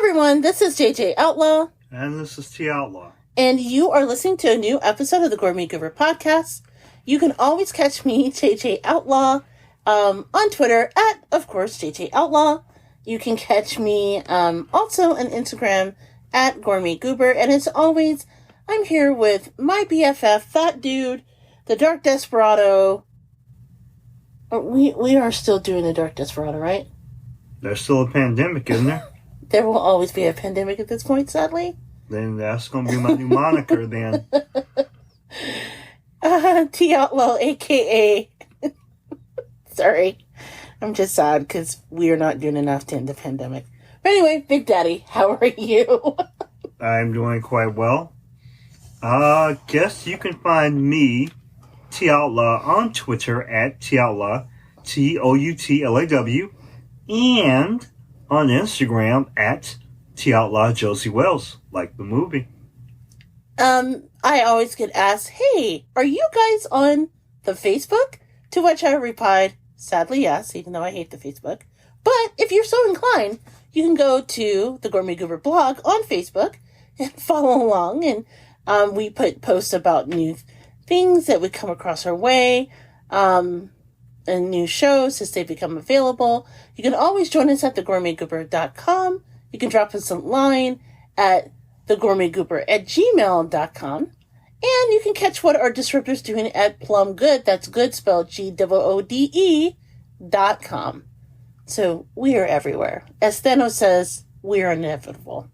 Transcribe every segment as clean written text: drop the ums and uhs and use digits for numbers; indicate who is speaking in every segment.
Speaker 1: everyone, this is JJ Outlaw.
Speaker 2: And this is T Outlaw.
Speaker 1: And you are listening to a new episode of the Gourmet Goober podcast. You can always catch me, JJ Outlaw, on Twitter at, of course, JJ Outlaw. You can catch me also on Instagram at Gourmet Goober. And as always, I'm here with my BFF, that dude, the Dark Desperado. We are still doing the Dark Desperado, right?
Speaker 2: There's still a pandemic, isn't there?
Speaker 1: There will always be a pandemic at this point, sadly.
Speaker 2: Then that's going to be my new moniker then.
Speaker 1: T Outlaw, a.k.a. Sorry. I'm just sad because we are not doing enough to end the pandemic. But anyway, Big Daddy, how are you?
Speaker 2: I'm doing quite well. Guess you can find me, T Outlaw, on Twitter at T Outlaw, TOUTLAW, and on Instagram at T Outlaw Josie Wells, like the movie.
Speaker 1: I always get asked, hey, are you guys on the Facebook? To which I replied, sadly, yes, even though I hate the Facebook. But if you're so inclined, you can go to the Gourmet Goober blog on Facebook and follow along. And we put posts about new things that would come across our way, and new shows as they become available. You can always join us at thegourmetgoober.com. You can drop us a line at thegourmetgoober@gmail.com. And you can catch what our disruptor's doing at Plum Good. That's good spelled GOODE.com. So we are everywhere. As Thanos says, we are inevitable.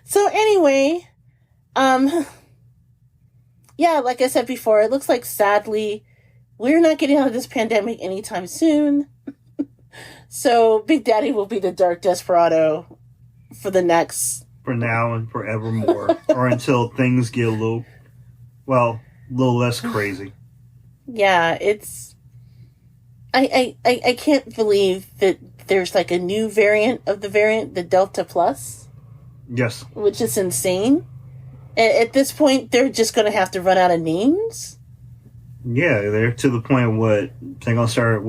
Speaker 1: So anyway, yeah, like I said before, it looks like sadly we're not getting out of this pandemic anytime soon. So Big Daddy will be the Dark Desperado for the next...
Speaker 2: For now and forevermore. Or until things get a little less crazy.
Speaker 1: Yeah, it's... I can't believe that there's like a new variant of the variant, the Delta Plus.
Speaker 2: Yes.
Speaker 1: Which is insane. At this point, they're just going to have to run out of names?
Speaker 2: Yeah, they're to the point of they're going to start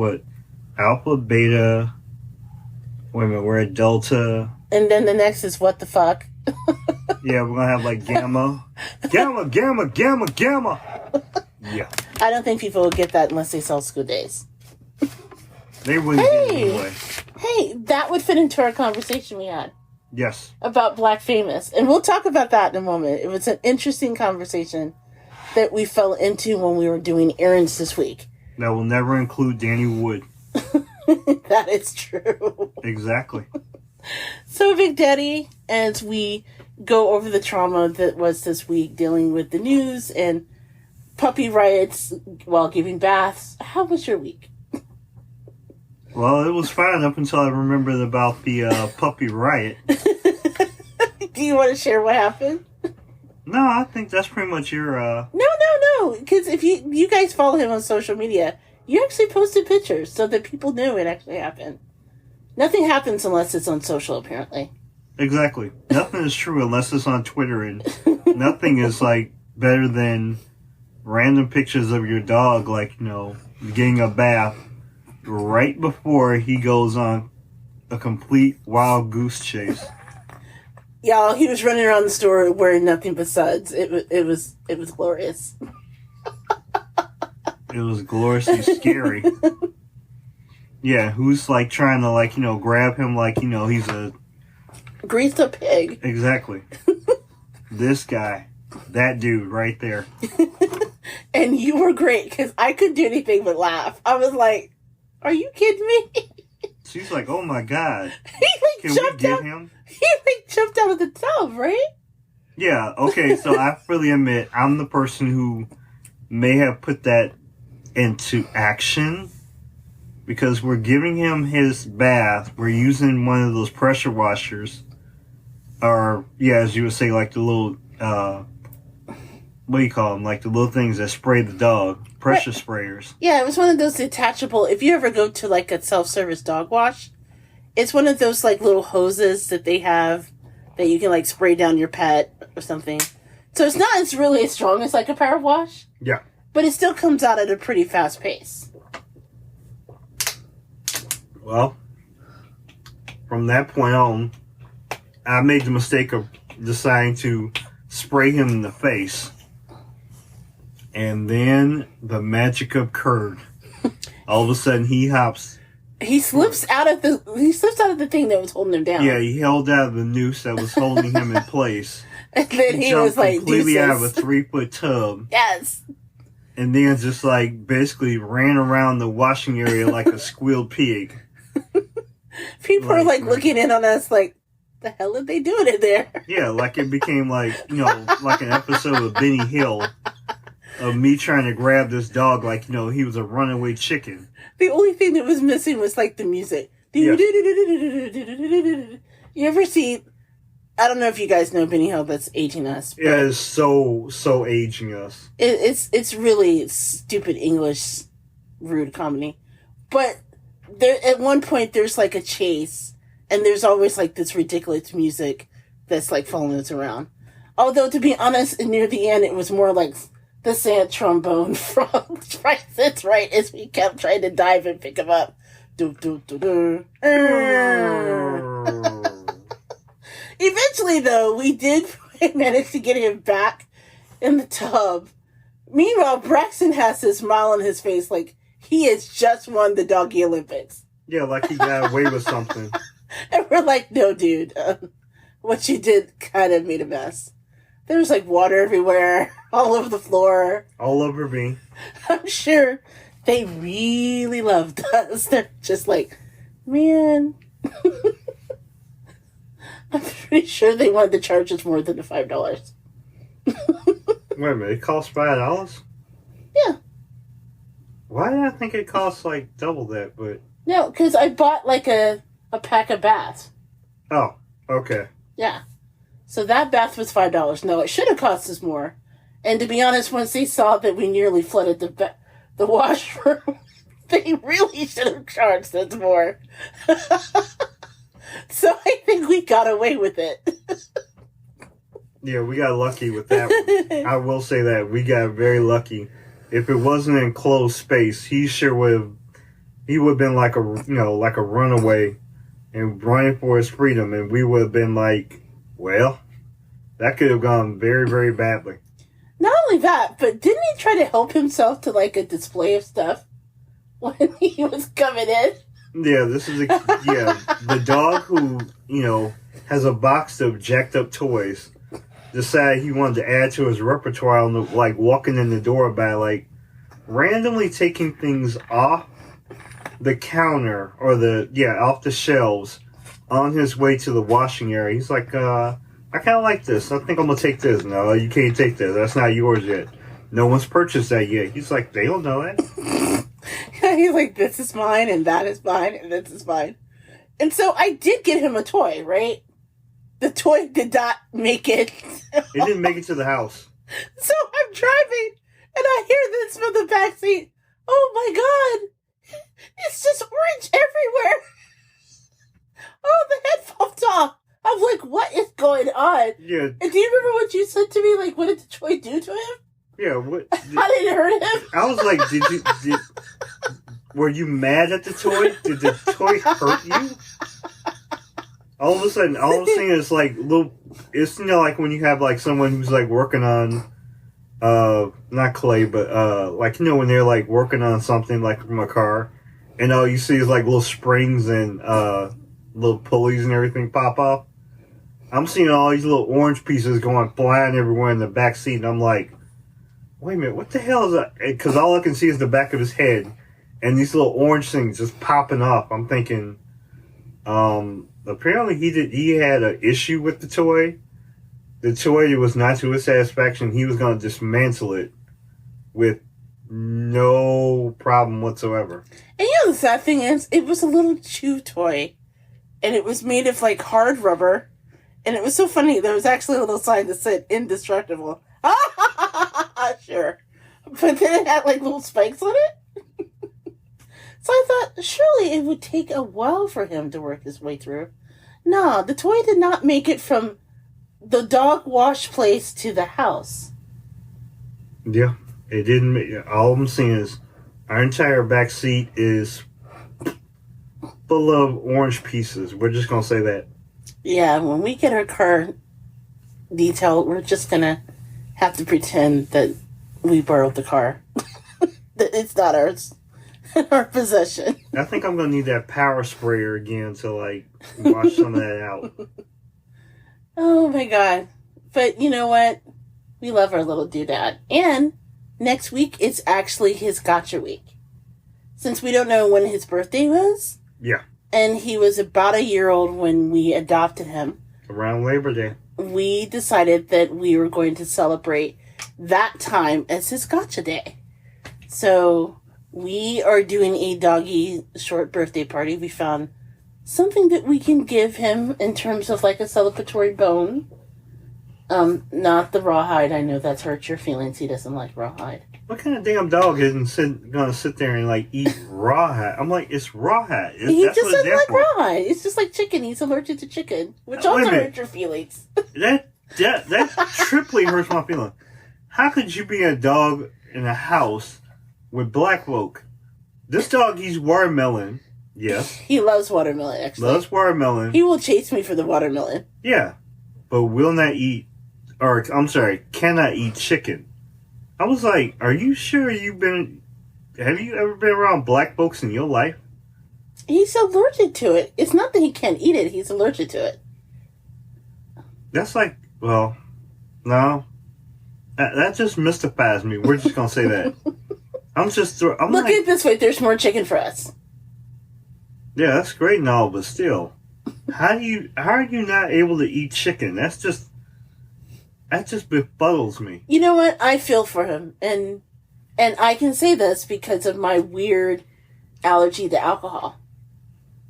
Speaker 2: Alpha, Beta, wait a minute, we're at Delta.
Speaker 1: And then the next is what the fuck?
Speaker 2: Yeah, we're going to have like Gamma. Gamma, Gamma, Gamma, Gamma. Yeah.
Speaker 1: I don't think people will get that unless they sell School Days.
Speaker 2: They wouldn't get it anyway.
Speaker 1: Hey, that would fit into our conversation we had.
Speaker 2: Yes.
Speaker 1: About Black Famous. And we'll talk about that in a moment. It was an interesting conversation that we fell into when we were doing errands this week.
Speaker 2: That will never include Danny Wood.
Speaker 1: That is true.
Speaker 2: Exactly.
Speaker 1: So, Big Daddy, as we go over the trauma that was this week dealing with the news and puppy riots while giving baths, how was your week?
Speaker 2: Well, it was fine up until I remembered about the puppy riot.
Speaker 1: Do you want to share what happened?
Speaker 2: No, I think that's pretty much your...
Speaker 1: No. Because if you guys follow him on social media, you actually posted pictures so that people knew it actually happened. Nothing happens unless it's on social, apparently.
Speaker 2: Exactly. Nothing is true unless it's on Twitter, and nothing is, better than random pictures of your dog, getting a bath right before he goes on a complete wild goose chase.
Speaker 1: Y'all, he was running around the store wearing nothing but suds. It was glorious.
Speaker 2: It was gloriously scary. Yeah, who's trying to grab him he's a
Speaker 1: greased up pig.
Speaker 2: Exactly. This guy, that dude right there.
Speaker 1: And you were great because I couldn't do anything but laugh. I was like, "Are you kidding me?"
Speaker 2: She's like, "Oh my god!"
Speaker 1: Can we get him? He jumped out of the tub, right?
Speaker 2: Yeah. Okay. So I freely admit I'm the person who may have put that into action. Because we're giving him his bath, we're using one of those pressure washers, or as you would say, the little, what do you call them? The little things that spray the dog, pressure sprayers. Yeah,
Speaker 1: it was one of those detachable. If you ever go to a self-service dog wash, it's one of those little hoses that they have that you can spray down your pet or something. So it's really as strong as a power wash.
Speaker 2: Yeah.
Speaker 1: But it still comes out at a pretty fast pace.
Speaker 2: Well, from that point on, I made the mistake of deciding to spray him in the face. And then the magic occurred. All of a sudden, he hops.
Speaker 1: He slips out of the thing that was holding him down.
Speaker 2: Yeah, he held out of the noose that was holding him in place.
Speaker 1: And then he was like,
Speaker 2: completely out of a 3-foot tub.
Speaker 1: Yes.
Speaker 2: And then just like basically ran around the washing area like a squealed pig.
Speaker 1: People are like looking in on us like, the hell are they doing in there?
Speaker 2: Yeah, like it became like, like an episode of Benny Hill of me trying to grab this dog like, he was a runaway chicken.
Speaker 1: The only thing that was missing was like the music.
Speaker 2: Yeah.
Speaker 1: You ever see, I don't know if you guys know Benny Hill, that's aging us.
Speaker 2: Yeah, it's so aging us.
Speaker 1: It's really stupid English rude comedy. But there at one point there's like a chase and there's always like this ridiculous music that's like following us around. Although to be honest, near the end it was more like the sad trombone from Price Right as we kept trying to dive and pick him up. Eventually, though, we did manage to get him back in the tub. Meanwhile, Braxton has this smile on his face like he has just won the Doggy Olympics.
Speaker 2: Yeah, like he got away with something.
Speaker 1: And we're like, no, dude. What you did kind of made a mess. There was like water everywhere, all over the floor.
Speaker 2: All over me.
Speaker 1: I'm sure they really loved us. They're just like, man. I'm pretty sure they wanted to charge us more than the $5.
Speaker 2: Wait a minute, it cost $5?
Speaker 1: Yeah.
Speaker 2: Why did I think it cost like double that? But
Speaker 1: no, because I bought like a pack of baths.
Speaker 2: Oh, okay.
Speaker 1: Yeah. So that bath was $5. No, it should have cost us more. And to be honest, once they saw that we nearly flooded the washroom, they really should have charged us more. So I think we got away with it.
Speaker 2: Yeah, we got lucky with that one. I will say that. We got very lucky. If it wasn't an enclosed space, he would have been like a runaway and running for his freedom, and we would have been like, well, that could have gone very, very badly.
Speaker 1: Not only that, but didn't he try to help himself to like a display of stuff when he was coming in?
Speaker 2: Yeah, the dog who, has a box of jacked up toys decided he wanted to add to his repertoire on like walking in the door by like randomly taking things off the counter or off the shelves on his way to the washing area. He's like, I kind of like this. I think I'm going to take this. No, you can't take this. That's not yours yet. No one's purchased that yet. He's like, they don't know that.
Speaker 1: He's like, this is mine, and that is mine, and this is mine. And so I did get him a toy, right? The toy did not make it.
Speaker 2: It didn't make it to the house.
Speaker 1: So I'm driving, and I hear this from the backseat. Oh my God! It's just orange everywhere. Oh, the head popped off. I'm like, what is going on?
Speaker 2: Yeah.
Speaker 1: And do you remember what you said to me? Like, what did the toy do to him?
Speaker 2: Yeah, what?
Speaker 1: How did it hurt him?
Speaker 2: I was like, were you mad at the toy? Did the toy hurt you? All of a sudden, all I'm seeing is like it's like when you have like someone who's like working on, not clay, but like when they're like working on something like from a car, and all you see is like little springs and little pulleys and everything pop off. I'm seeing all these little orange pieces going flying everywhere in the back seat, and I'm like, wait a minute, what the hell is that? Because all I can see is the back of his head, and these little orange things just popping off. I'm thinking, apparently he had an issue with the toy. The toy was not to his satisfaction. He was going to dismantle it with no problem whatsoever.
Speaker 1: And the sad thing is, it was a little chew toy, and it was made of like hard rubber, and it was so funny. There was actually a little sign that said "indestructible." Sure, but then it had like little spikes on it. So I thought, surely it would take a while for him to work his way through. No, the toy did not make it from the dog wash place to the house.
Speaker 2: Yeah, it didn't make it. All I'm seeing is our entire back seat is full of orange pieces. We're just going to say that.
Speaker 1: Yeah, when we get our car detailed, we're just gonna have to pretend that we borrowed the car. That it's not ours. Our possession.
Speaker 2: I think I'm gonna need that power sprayer again to like wash some of that out.
Speaker 1: Oh my god. But you know what? We love our little doodad. And next week it's actually his gotcha week. Since we don't know when his birthday was.
Speaker 2: Yeah.
Speaker 1: And he was about a year old when we adopted him.
Speaker 2: Around Labor Day.
Speaker 1: We decided that we were going to celebrate that time as his gotcha day. So we are doing a doggy short birthday party. We found something that we can give him in terms of like a celebratory bone. Not the rawhide. I know that's hurt your feelings. He doesn't like rawhide.
Speaker 2: What kind of damn dog isn't gonna sit there and like eat rawhide? I'm like, it's rawhide.
Speaker 1: He just doesn't like rawhide. It's just like chicken. He's allergic to chicken, which also hurts your feelings.
Speaker 2: That triply hurts my feelings. How could you be a dog in a house with black folk? This dog eats watermelon. Yes.
Speaker 1: He loves watermelon, actually.
Speaker 2: Loves watermelon.
Speaker 1: He will chase me for the watermelon.
Speaker 2: Yeah. But will not eat, or I'm sorry, cannot eat chicken. I was like, are you sure have you ever been around black folks in your life?
Speaker 1: He's allergic to it. It's not that he can't eat it. He's allergic to it.
Speaker 2: That's like, well, no. That just mystifies me. We're just going to say that. I'm
Speaker 1: Look at it this way. There's more chicken for us.
Speaker 2: Yeah, that's great and all, but still. How are you not able to eat chicken? That just befuddles me.
Speaker 1: You know what? I feel for him. And I can say this because of my weird allergy to alcohol.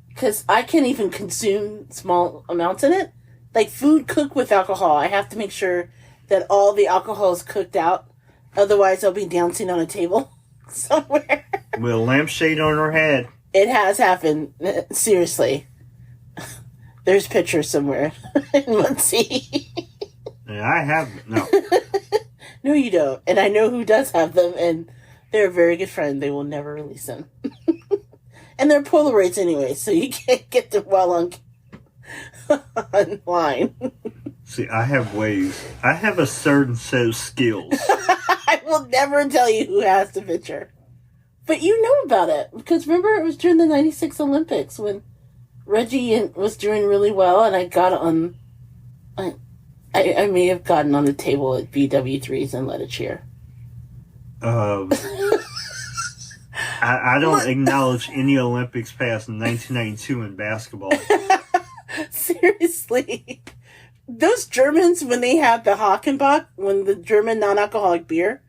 Speaker 1: Because I can't even consume small amounts in it. Like food cooked with alcohol. I have to make sure that all the alcohol is cooked out. Otherwise, I'll be dancing on a table somewhere.
Speaker 2: With a lampshade on her head.
Speaker 1: It has happened. Seriously. There's pictures somewhere in Muncie.
Speaker 2: Yeah, I have. No.
Speaker 1: No, you don't. And I know who does have them, and they're a very good friend. They will never release them. And they're Polaroids anyway, so you can't get them well online.
Speaker 2: See, I have ways. I have a certain set of skills.
Speaker 1: I will never tell you who has the picture. But you know about it. Because remember, it was during the 96 Olympics when Reggie was doing really well, and I got on... I may have gotten on the table at BW3s and led a cheer.
Speaker 2: I don't acknowledge any Olympics past 1992 in basketball.
Speaker 1: Seriously. Those Germans, when they have the Hockenbach, when the German non-alcoholic beer,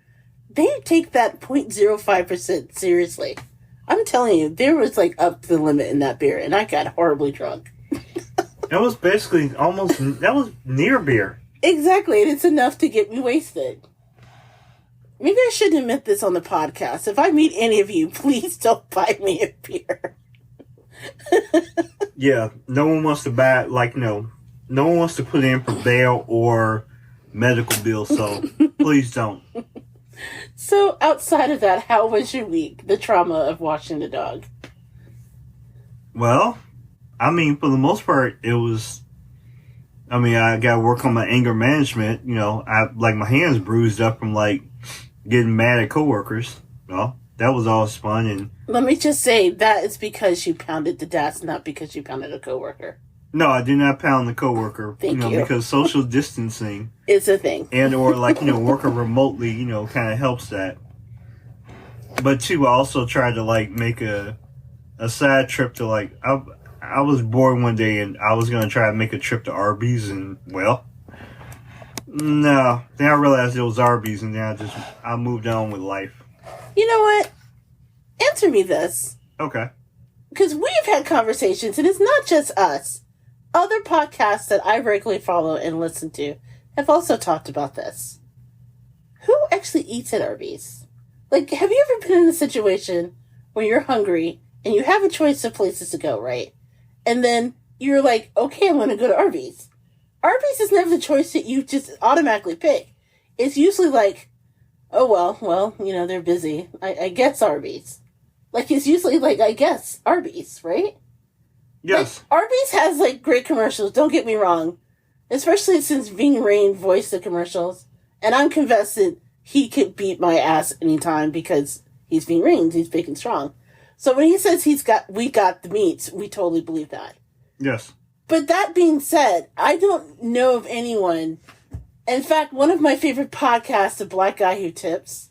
Speaker 1: they take that 0.05% seriously. I'm telling you, there was like up to the limit in that beer, and I got horribly drunk.
Speaker 2: That was basically that was near beer.
Speaker 1: Exactly, and it's enough to get me wasted. Maybe I shouldn't admit this on the podcast. If I meet any of you, please don't buy me a beer.
Speaker 2: Yeah, no one wants to buy, no one wants to put in for bail or medical bills, so please don't.
Speaker 1: So, outside of that, how was your week? The trauma of watching the dog.
Speaker 2: Well, I mean, for the most part, it was... I mean, I got to work on my anger management. You know, my hands bruised up from, getting mad at coworkers. Well, that was all fun. And
Speaker 1: let me just say, that is because you pounded the desk, not because you pounded a coworker.
Speaker 2: No, I did not pound the coworker.
Speaker 1: Thank you.
Speaker 2: Because social distancing
Speaker 1: is a thing.
Speaker 2: And or working remotely, kind of helps that. But two, I also tried to make a side trip to I was bored one day and I was gonna try to make a trip to Arby's and no. Then I realized it was Arby's and then I moved on with life.
Speaker 1: You know what? Answer me this.
Speaker 2: Okay.
Speaker 1: Because we've had conversations and it's not just us. Other podcasts that I regularly follow and listen to have also talked about this. Who actually eats at Arby's? Have you ever been in a situation where you're hungry and you have a choice of places to go, right? And then you're like, okay, I'm going to go to Arby's. Arby's is never the choice that you just automatically pick. It's usually oh, well, they're busy. I guess Arby's. It's usually I guess Arby's, right?
Speaker 2: Yes.
Speaker 1: Like, Arby's has, like, great commercials, don't get me wrong. Especially since Ving Rhames voiced the commercials. And I'm convinced that he could beat my ass anytime because he's Ving Rhames, he's big and strong. So when he says we got the meats, we totally believe that.
Speaker 2: Yes.
Speaker 1: But that being said, I don't know of anyone. In fact, one of my favorite podcasts, The Black Guy Who Tips,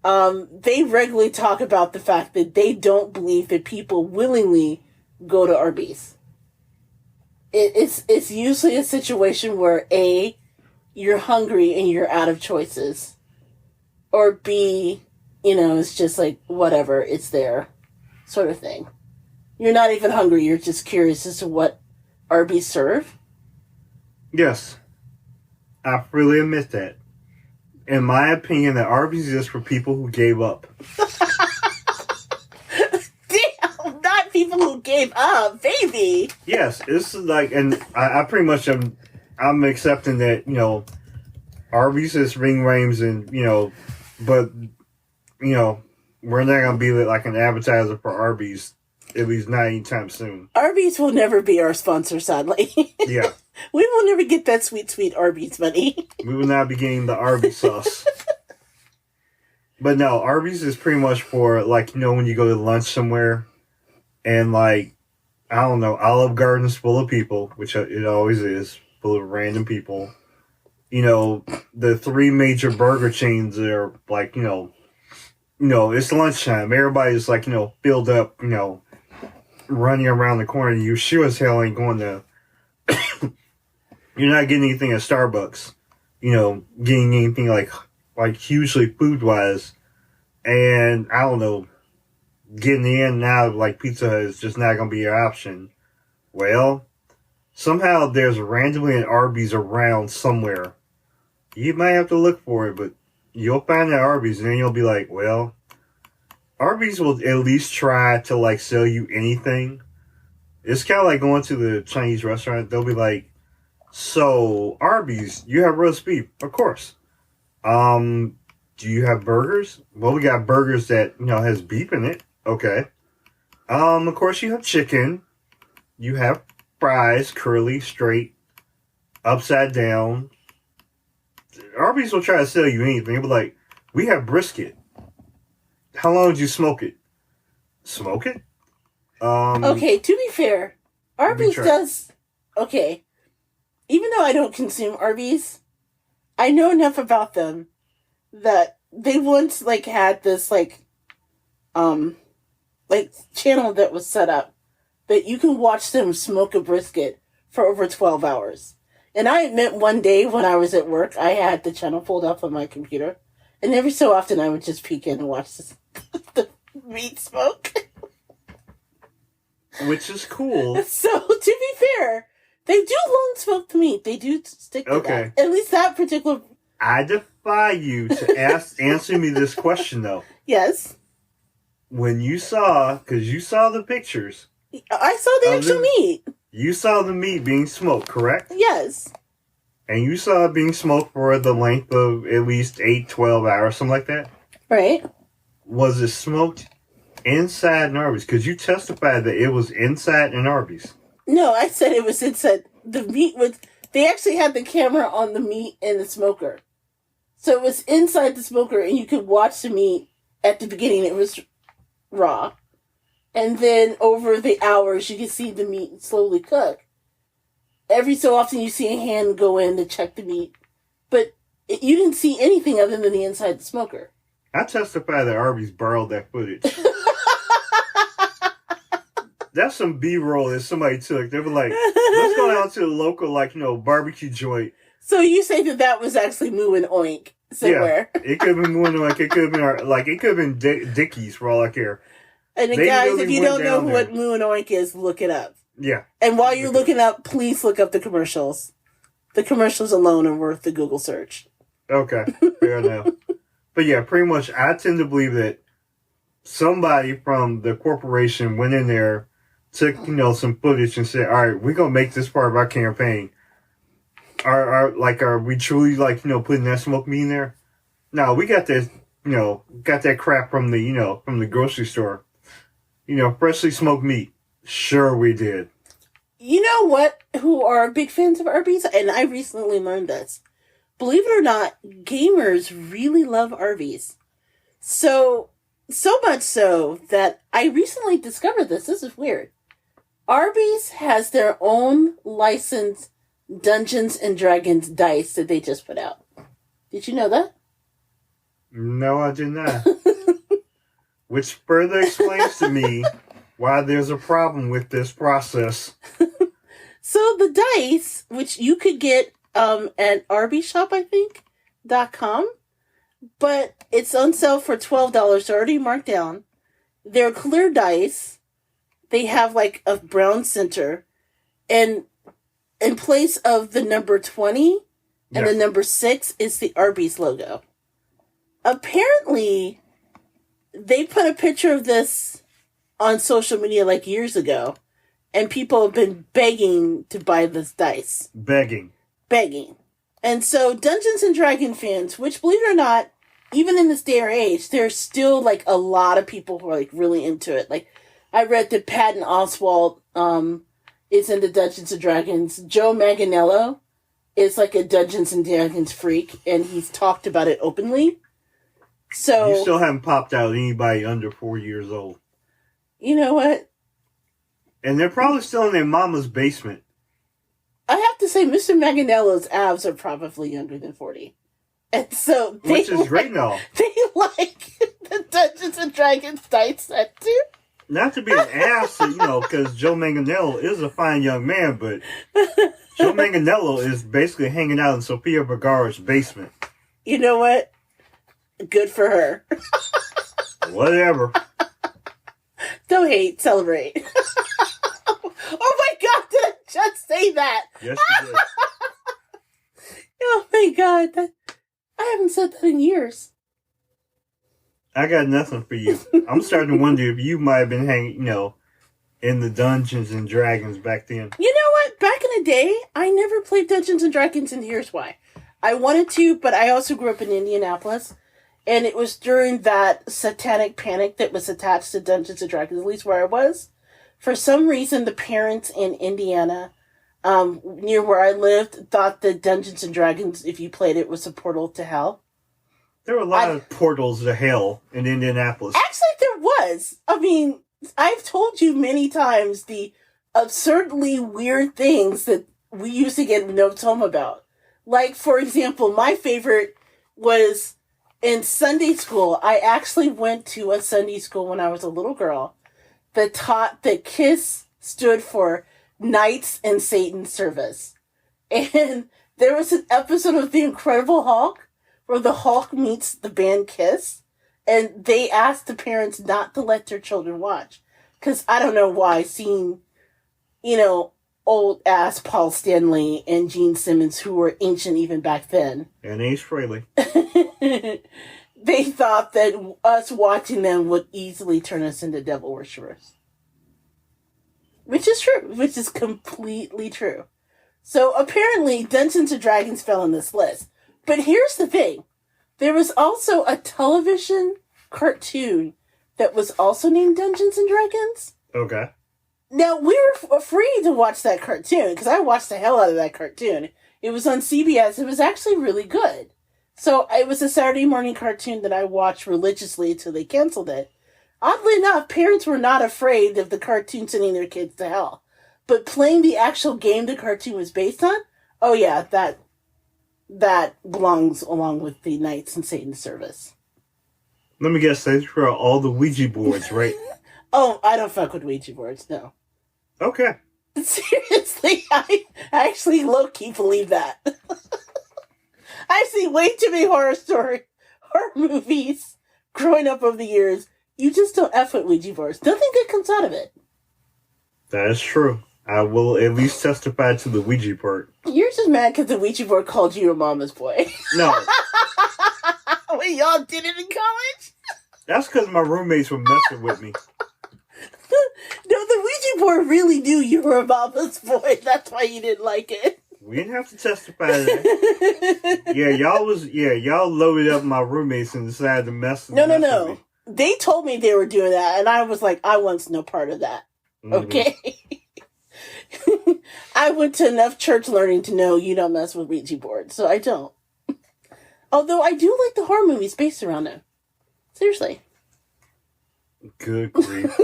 Speaker 1: they regularly talk about the fact that they don't believe that people willingly go to Arby's. It's usually a situation where A, you're hungry and you're out of choices, or B, it's just like whatever, it's there, sort of thing. You're not even hungry, you're just curious as to what Arby's serve.
Speaker 2: Yes. I freely admit that. In my opinion, that Arby's is for people who gave up.
Speaker 1: Damn, not people who gave up, baby.
Speaker 2: Yes, this is like, and I pretty much I'm accepting that, Arby's is Ving Rhames and, but, we're not going to be like an advertiser for Arby's, at least not anytime soon.
Speaker 1: Arby's will never be our sponsor, sadly.
Speaker 2: Yeah.
Speaker 1: We will never get that sweet, sweet Arby's money.
Speaker 2: We will not be getting the Arby's sauce. But no, Arby's is pretty much for, like, when you go to lunch somewhere and, like, I don't know, Olive Garden's full of people, which it always is, full of random people. The three major burger chains are, like, it's lunchtime. Everybody's, like, filled up, running around the corner. You sure as hell ain't going to... You're not getting anything at Starbucks, getting anything like hugely food-wise. And, I don't know, getting in and out of, like, Pizza Hut is just not going to be your option. Well, somehow there's randomly an Arby's around somewhere. You might have to look for it, but you'll find that Arby's, and then you'll be like, well, Arby's will at least try to, like, sell you anything. It's kind of like going to the Chinese restaurant. They'll be like, so, Arby's, you have roast beef? Of course. Do you have burgers? Well, we got burgers that, has beef in it. Okay. Of course you have chicken. You have fries, curly, straight, upside down. Arby's will try to sell you anything. They'll be like, we have brisket. How long did you smoke it? Smoke it?
Speaker 1: Okay, to be fair, Arby's does... Okay. Even though I don't consume Arby's, I know enough about them that they once, like, had this, channel that was set up that you can watch them smoke a brisket for over 12 hours. And I admit one day when I was at work, I had the channel pulled up on my computer. And every so often I would just peek in and watch the meat smoke.
Speaker 2: Which is cool.
Speaker 1: So, to be fair... They do long smoked meat. They do stick to that. At least that particular...
Speaker 2: I defy you to answer me this question, though.
Speaker 1: Yes.
Speaker 2: When you saw... Because you saw the pictures.
Speaker 1: I saw the actual meat.
Speaker 2: You saw the meat being smoked, correct?
Speaker 1: Yes.
Speaker 2: And you saw it being smoked for the length of at least 8, 12 hours, something like that?
Speaker 1: Right.
Speaker 2: Was it smoked inside an Arby's? Because you testified that it was inside an Arby's.
Speaker 1: No, I said it was inside. The meat was... They actually had the camera on the meat in the smoker. So it was inside the smoker, and you could watch the meat. At the beginning, it was raw. And then over the hours, you could see the meat slowly cook. Every so often, you see a hand go in to check the meat. But you didn't see anything other than the inside the smoker.
Speaker 2: I testify that Arby's borrowed that footage. That's some B-roll that somebody took. They were like, let's go down to the local, barbecue joint.
Speaker 1: So you say that was actually Moo and Oink somewhere.
Speaker 2: Yeah, it could have been Moo and Oink. It could have been, Dickies for all I care.
Speaker 1: And guys, if you don't know what Moo and Oink is, look it up.
Speaker 2: Yeah.
Speaker 1: And while you're looking up, please look up the commercials. The commercials alone are worth the Google search.
Speaker 2: Okay, fair enough. But yeah, pretty much, I tend to believe that somebody from the corporation went in there, took, some footage and said, all right, we're going to make this part of our campaign. Are we truly, putting that smoked meat in there? No, we got this, got that crap from the, from the grocery store. Freshly smoked meat. Sure we did.
Speaker 1: You know what? Who are big fans of Arby's? And I recently learned this. Believe it or not, gamers really love Arby's. So much so that I recently discovered this. This is weird. Arby's has their own licensed Dungeons and Dragons dice that they just put out. Did you know that?
Speaker 2: No, I did not. Which further explains to me why there's a problem with this process.
Speaker 1: So the dice, which you could get at Arbyshop, I think, .com, but it's on sale for $12, already marked down. They're clear dice. They have like a brown center, and in place of the number 20 and the number 6 is the Arby's logo. Apparently, they put a picture of this on social media like years ago, and people have been begging to buy this dice. Begging. And so Dungeons and Dragons fans, which believe it or not, even in this day or age, there's still like a lot of people who are like really into it. Like, I read that Patton Oswalt is into Dungeons and Dragons. Joe Manganiello is like a Dungeons and Dragons freak, and he's talked about it openly. So
Speaker 2: you still haven't popped out anybody under 4 years old.
Speaker 1: You know what?
Speaker 2: And they're probably still in their mama's basement.
Speaker 1: I have to say, Mr. Manganiello's abs are probably younger than 40. And so
Speaker 2: which is great now.
Speaker 1: They like the Dungeons and Dragons dice set too.
Speaker 2: Not to be an ass, because Joe Manganiello is a fine young man, but Joe Manganiello is basically hanging out in Sofia Vergara's basement.
Speaker 1: You know what? Good for her.
Speaker 2: Whatever.
Speaker 1: Don't hate, celebrate. Oh my God, did I just say that?
Speaker 2: Yes, you did.
Speaker 1: Oh my God, I haven't said that in years.
Speaker 2: I got nothing for you. I'm starting to wonder if you might have been hanging, in the Dungeons and Dragons back then.
Speaker 1: You know what? Back in the day, I never played Dungeons and Dragons, and here's why. I wanted to, but I also grew up in Indianapolis, and it was during that satanic panic that was attached to Dungeons and Dragons, at least where I was. For some reason, the parents in Indiana, near where I lived, thought that Dungeons and Dragons, if you played it, was a portal to hell.
Speaker 2: There were a lot of portals to hell in Indianapolis.
Speaker 1: Actually, there was. I mean, I've told you many times the absurdly weird things that we used to get notes home about. Like, for example, my favorite was in Sunday school. I actually went to a Sunday school when I was a little girl that taught that KISS stood for Knights in Satan's Service. And there was an episode of The Incredible Hulk where the Hulk meets the band KISS, and they asked the parents not to let their children watch. Because I don't know why, seeing, old-ass Paul Stanley and Gene Simmons, who were ancient even back then.
Speaker 2: And Ace Frehley.
Speaker 1: They thought that us watching them would easily turn us into devil worshippers. Which is true. Which is completely true. So apparently Dungeons and Dragons fell on this list. But here's the thing. There was also a television cartoon that was also named Dungeons and Dragons.
Speaker 2: Okay.
Speaker 1: Now, we were free to watch that cartoon, because I watched the hell out of that cartoon. It was on CBS. It was actually really good. So it was a Saturday morning cartoon that I watched religiously until they canceled it. Oddly enough, parents were not afraid of the cartoon sending their kids to hell. But playing the actual game the cartoon was based on, oh yeah, that belongs along with the Knights in Satan's Service.
Speaker 2: Let me guess, they threw out all the Ouija boards, right?
Speaker 1: Oh, I don't fuck with Ouija boards, no.
Speaker 2: Okay.
Speaker 1: Seriously, I actually low-key believe that. I've seen way too many horror movies growing up over the years. You just don't F with Ouija boards. Nothing good comes out of it.
Speaker 2: That is true. I will at least testify to the Ouija part.
Speaker 1: You're just mad because the Ouija board called you your mama's boy.
Speaker 2: No.
Speaker 1: When y'all did it in college?
Speaker 2: That's because my roommates were messing with me.
Speaker 1: No, the Ouija board really knew you were a mama's boy. That's why you didn't like it.
Speaker 2: We didn't have to testify to that. y'all loaded up my roommates and decided to mess with me.
Speaker 1: No. They told me they were doing that, and I was like, I want no part of that. Okay? I went to enough church learning to know you don't mess with Ouija boards, so I don't. Although I do like the horror movies based around them. Seriously.
Speaker 2: Good grief.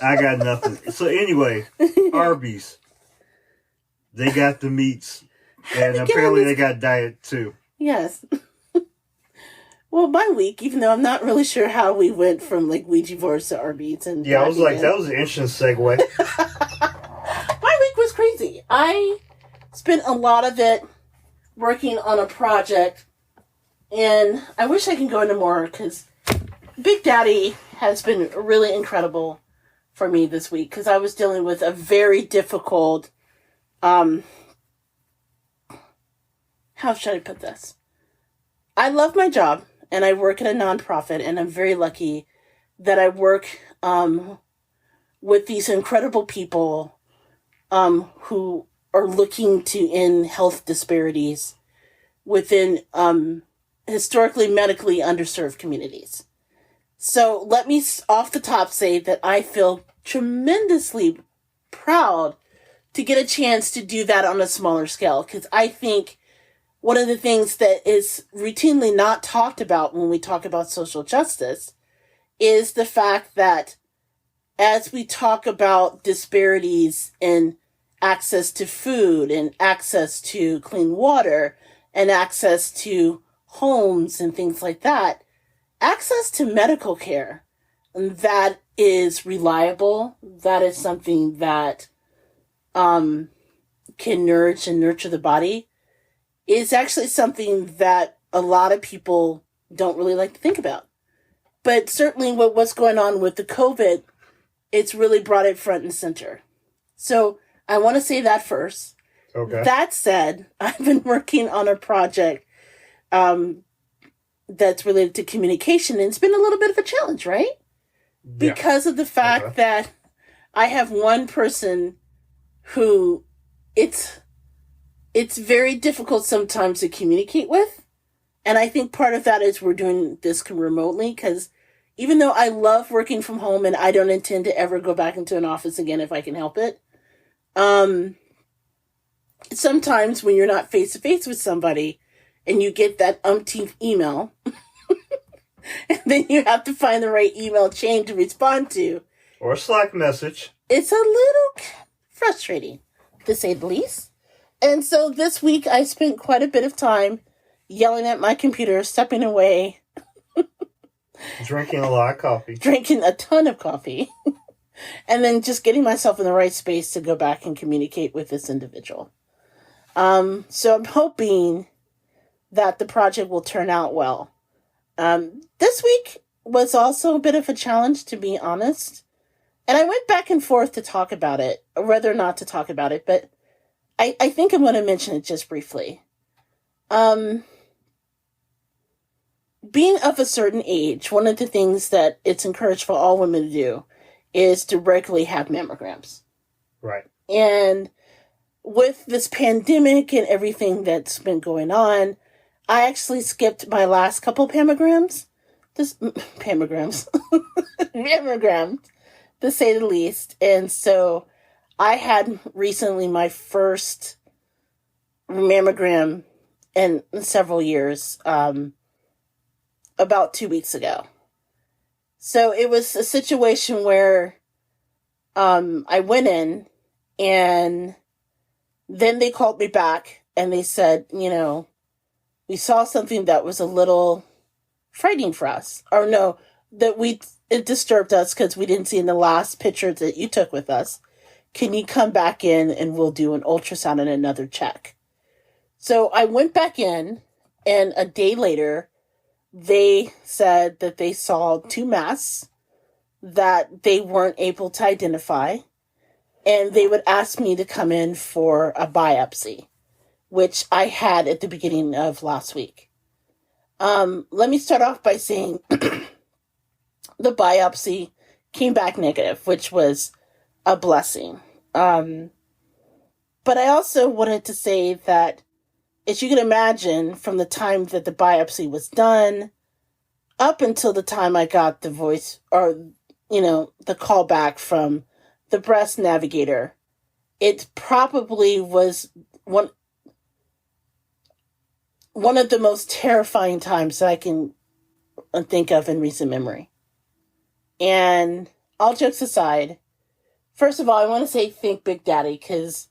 Speaker 2: I got nothing. So anyway, Arby's. They got the meats. And apparently they got diet too.
Speaker 1: Yes. Well, my week, even though I'm not really sure how we went from like Ouija boards to Arby's and
Speaker 2: I was like, that was an interesting segue.
Speaker 1: My week was crazy. I spent a lot of it working on a project, and I wish I could go into more because Big Daddy has been really incredible for me this week because I was dealing with a very difficult, how should I put this? I love my job. And I work at a nonprofit, and I'm very lucky that I work with these incredible people who are looking to end health disparities within historically medically underserved communities. So let me off the top say that I feel tremendously proud to get a chance to do that on a smaller scale, because I think one of the things that is routinely not talked about when we talk about social justice is the fact that as we talk about disparities in access to food and access to clean water and access to homes and things like that, access to medical care that is reliable, that is something that can nourish and nurture the body, is actually something that a lot of people don't really like to think about. But certainly with what's going on with the COVID, it's really brought it front and center. So I want to say that first.
Speaker 2: Okay.
Speaker 1: That said, I've been working on a project that's related to communication, and it's been a little bit of a challenge, right? Yeah. Because of the fact that I have one person who it's very difficult sometimes to communicate with. And I think part of that is we're doing this remotely, because even though I love working from home and I don't intend to ever go back into an office again if I can help it, sometimes when you're not face to face with somebody and you get that umpteenth email, and then you have to find the right email chain to respond to.
Speaker 2: Or a Slack message.
Speaker 1: It's a little frustrating, to say the least. And so this week I spent quite a bit of time yelling at my computer, stepping away.
Speaker 2: Drinking a lot of coffee.
Speaker 1: Drinking a ton of coffee. And then just getting myself in the right space to go back and communicate with this individual. So I'm hoping that the project will turn out well. This week was also a bit of a challenge, to be honest. And I went back and forth to talk about it, or whether or not to talk about it, but I think I'm going to mention it just briefly. Being of a certain age, one of the things that it's encouraged for all women to do is to regularly have mammograms.
Speaker 2: Right.
Speaker 1: And with this pandemic and everything that's been going on, I actually skipped my last couple mammograms. Mammograms, to say the least. And so I had recently my first mammogram in several years, about 2 weeks ago. So it was a situation where I went in, and then they called me back and they said, we saw something that was a little frightening for us. Or no, it disturbed us because we didn't see in the last picture that you took with us. Can you come back in and we'll do an ultrasound and another check? So I went back in, and a day later, they said that they saw 2 masses that they weren't able to identify, and they would ask me to come in for a biopsy, which I had at the beginning of last week. Let me start off by saying the biopsy came back negative, which was a blessing. But I also wanted to say that, as you can imagine, from the time that the biopsy was done up until the time I got the voice, or, the call back from the breast navigator, it probably was one of the most terrifying times that I can think of in recent memory. And all jokes aside, first of all, I want to say thank Big Daddy, because,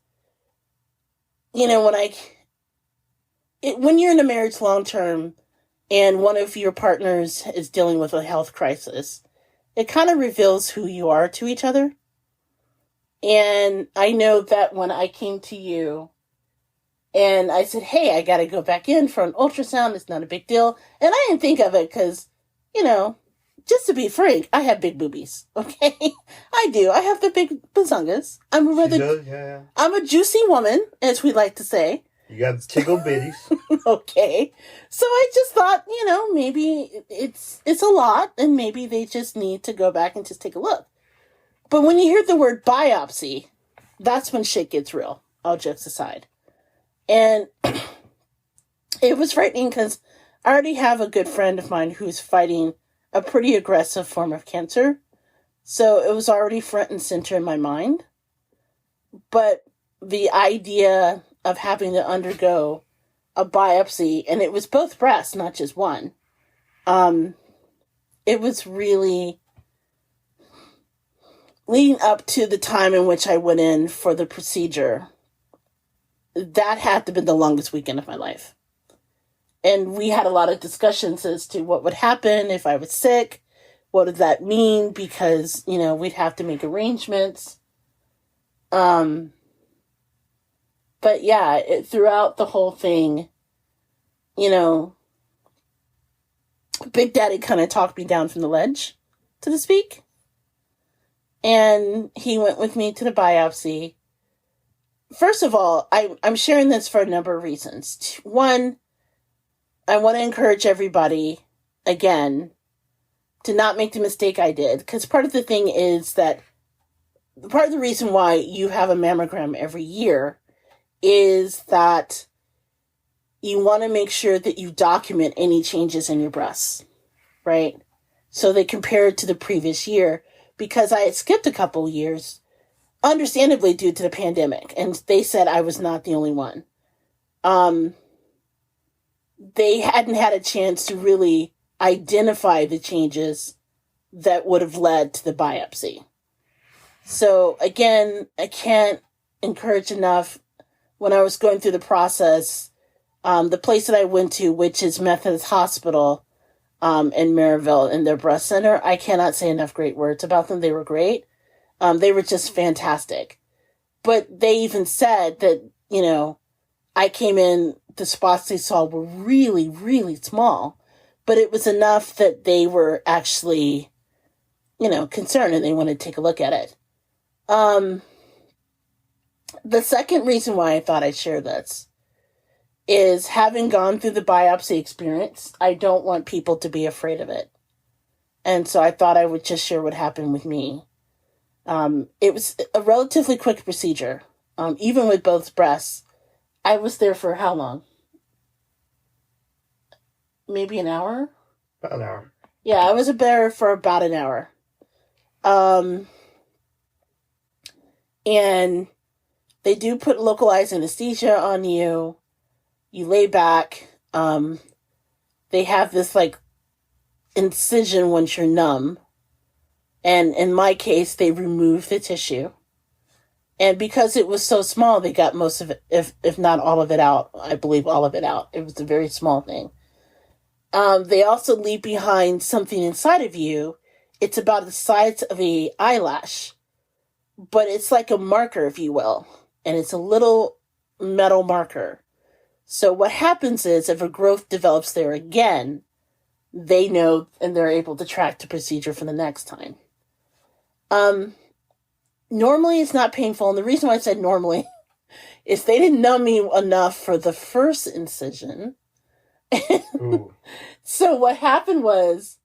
Speaker 1: you know, when you're in a marriage long term and one of your partners is dealing with a health crisis, it kind of reveals who you are to each other. And I know that when I came to you and I said, hey, I got to go back in for an ultrasound, it's not a big deal. And I didn't think of it because, you know, just to be frank, I have big boobies, okay? I do. I have the big bazungas. I'm a juicy woman, as we like to say.
Speaker 2: You got tickle bitties.
Speaker 1: Okay. So I just thought, you know, maybe it's a lot, and maybe they just need to go back and just take a look. But when you hear the word biopsy, that's when shit gets real, all jokes aside. And it was frightening because I already have a good friend of mine who's fighting a pretty aggressive form of cancer. So it was already front and center in my mind. But the idea of having to undergo a biopsy, and it was both breasts, not just one, it was really leading up to the time in which I went in for the procedure. That had to have been the longest weekend of my life. And we had a lot of discussions as to what would happen if I was sick. What did that mean? Because, you know, we'd have to make arrangements. But yeah, throughout the whole thing, you know, Big Daddy kind of talked me down from the ledge, so to speak. And he went with me to the biopsy. First of all, I'm sharing this for a number of reasons. One, I want to encourage everybody, again, to not make the mistake I did. Because part of the thing is that part of the reason why you have a mammogram every year is that you want to make sure that you document any changes in your breasts, right? So they compare it to the previous year, because I had skipped a couple years, understandably due to the pandemic, and they said I was not the only one. They hadn't had a chance to really identify the changes that would have led to the biopsy. So again, I can't encourage enough. When I was going through the process, the place that I went to, which is Methodist Hospital in Maryville, in their breast center, I cannot say enough great words about them. They were great. They were just fantastic. But they even said that, you know, I came in, the spots they saw were really, really small, but it was enough that they were actually, you know, concerned and they wanted to take a look at it. The second reason why I thought I'd share this is, having gone through the biopsy experience, I don't want people to be afraid of it. And so I thought I would just share what happened with me. It was a relatively quick procedure. Even with both breasts, I was there for how long? Maybe an hour?
Speaker 2: About an hour.
Speaker 1: Yeah, I was there for about an hour. And they do put localized anesthesia on you. You lay back. They have this like incision once you're numb. And in my case, they removed the tissue. And because it was so small, they got most of it, if not all of it out. I believe all of it out. It was a very small thing. They also leave behind something inside of you. It's about the size of a eyelash. But it's like a marker, if you will. And it's a little metal marker. So what happens is, if a growth develops there again, they know and they're able to track the procedure for the next time. Normally it's not painful. And the reason why I said normally is they didn't numb me enough for the first incision. So what happened was,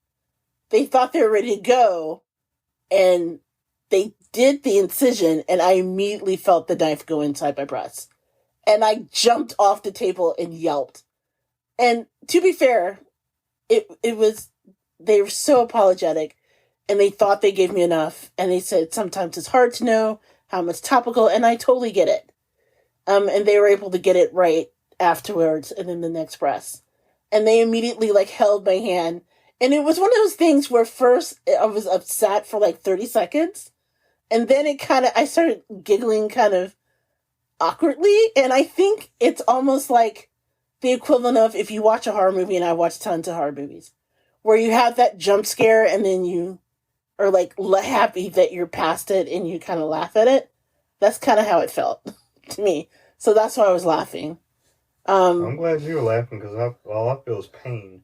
Speaker 1: they thought they were ready to go, and they did the incision, and I immediately felt the knife go inside my breast. And I jumped off the table and yelped. And to be fair, it was, they were so apologetic. and they thought they gave me enough, and they said sometimes it's hard to know how much topical, and I totally get it. And they were able to get it right afterwards and in the next press. And they immediately, like, held my hand. And it was one of those things where first I was upset for, like, 30 seconds. And then I started giggling kind of awkwardly. And I think it's almost like the equivalent of if you watch a horror movie, and I watch tons of horror movies, where you have that jump scare and then you are, like, happy that you're past it and you kind of laugh at it. That's kind of how it felt to me. So that's why I was laughing.
Speaker 2: I'm glad you were laughing, because all I feel is pain.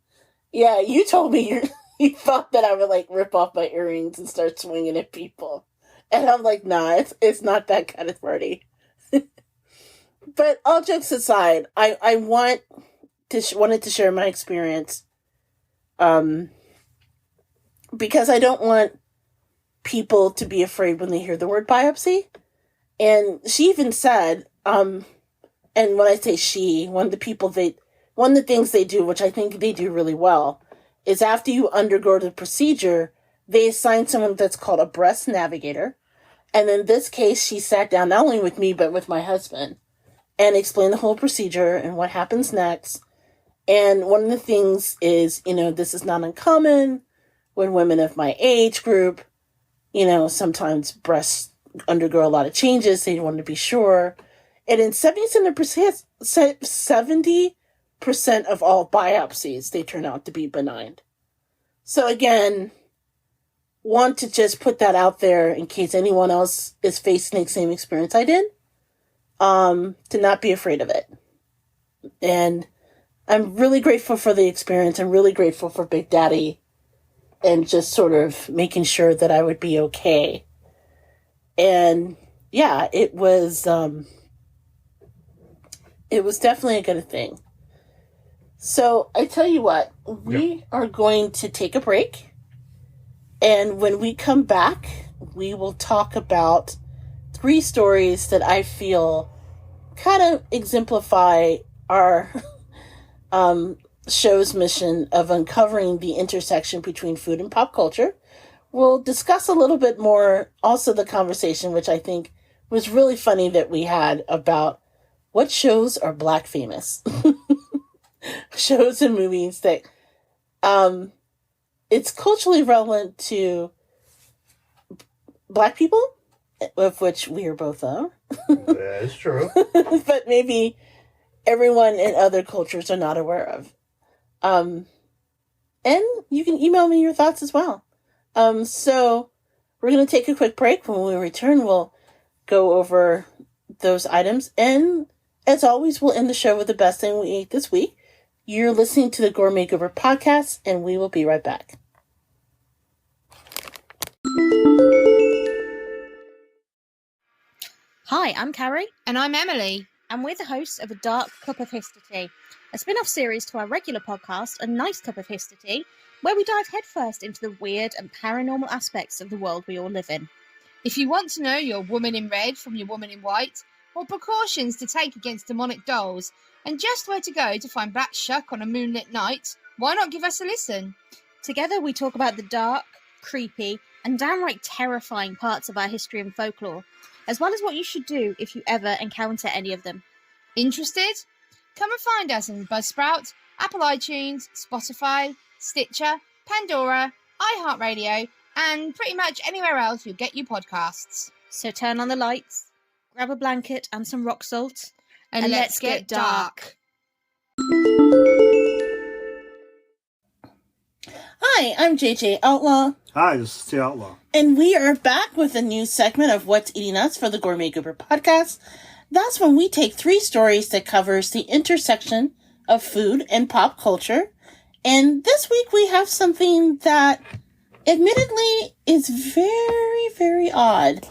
Speaker 1: Yeah, you told me you thought that I would, like, rip off my earrings and start swinging at people. And I'm like, nah, it's not that kind of party. But all jokes aside, I wanted to share my experience. Because I don't want people to be afraid when they hear the word biopsy. And she even said, and when I say she, one of the things they do, which I think they do really well, is after you undergo the procedure, they assign someone that's called a breast navigator. And in this case, she sat down not only with me, but with my husband and explained the whole procedure and what happens next. And one of the things is, this is not uncommon when women of my age group, sometimes breasts undergo a lot of changes. They want to be sure. And in 70% of all biopsies, they turn out to be benign. So again, want to just put that out there in case anyone else is facing the same experience I did, to not be afraid of it. And I'm really grateful for the experience. I'm really grateful for Big Daddy and just sort of making sure that I would be okay. And yeah, it was definitely a good thing. So I tell you what, we are going to take a break. And when we come back, we will talk about 3 stories that I feel kind of exemplify our show's mission of uncovering the intersection between food and pop culture. We'll discuss a little bit more also the conversation, which I think was really funny, that we had about what shows are Black famous. Shows and movies that it's culturally relevant to Black people, of which we are both of.
Speaker 2: That is true.
Speaker 1: But maybe everyone in other cultures are not aware of. And you can email me your thoughts as well. So we're going to take a quick break. When we return, we'll go over those items. And as always, we'll end the show with the best thing we ate this week. You're listening to the Gourmet Goober podcast, and we will be right back.
Speaker 3: Hi, I'm Carrie.
Speaker 4: And I'm Emily.
Speaker 3: And we're the hosts of A Dark Cup of History, a spin-off series to our regular podcast, A Nice Cup of History, where we dive headfirst into the weird and paranormal aspects of the world we all live in.
Speaker 4: If you want to know your woman in red from your woman in white, or precautions to take against demonic dolls, and just where to go to find black shuck on a moonlit night, why not give us a listen?
Speaker 3: Together we talk about the dark, creepy, and downright terrifying parts of our history and folklore, as well as what you should do if you ever encounter any of them.
Speaker 4: Interested? Come and find us on Buzzsprout, Apple iTunes, Spotify, Stitcher, Pandora, iHeartRadio, and pretty much anywhere else you'll get your podcasts.
Speaker 3: So turn on the lights, grab a blanket and some rock salt,
Speaker 4: and let's get dark.
Speaker 1: Hi, I'm JJ Outlaw.
Speaker 2: Hi, this is the Outlaw.
Speaker 1: And we are back with a new segment of What's Eating Us for the Gourmet Goober podcast. That's when we take 3 stories that covers the intersection of food and pop culture. And this week we have something that admittedly is very, very odd.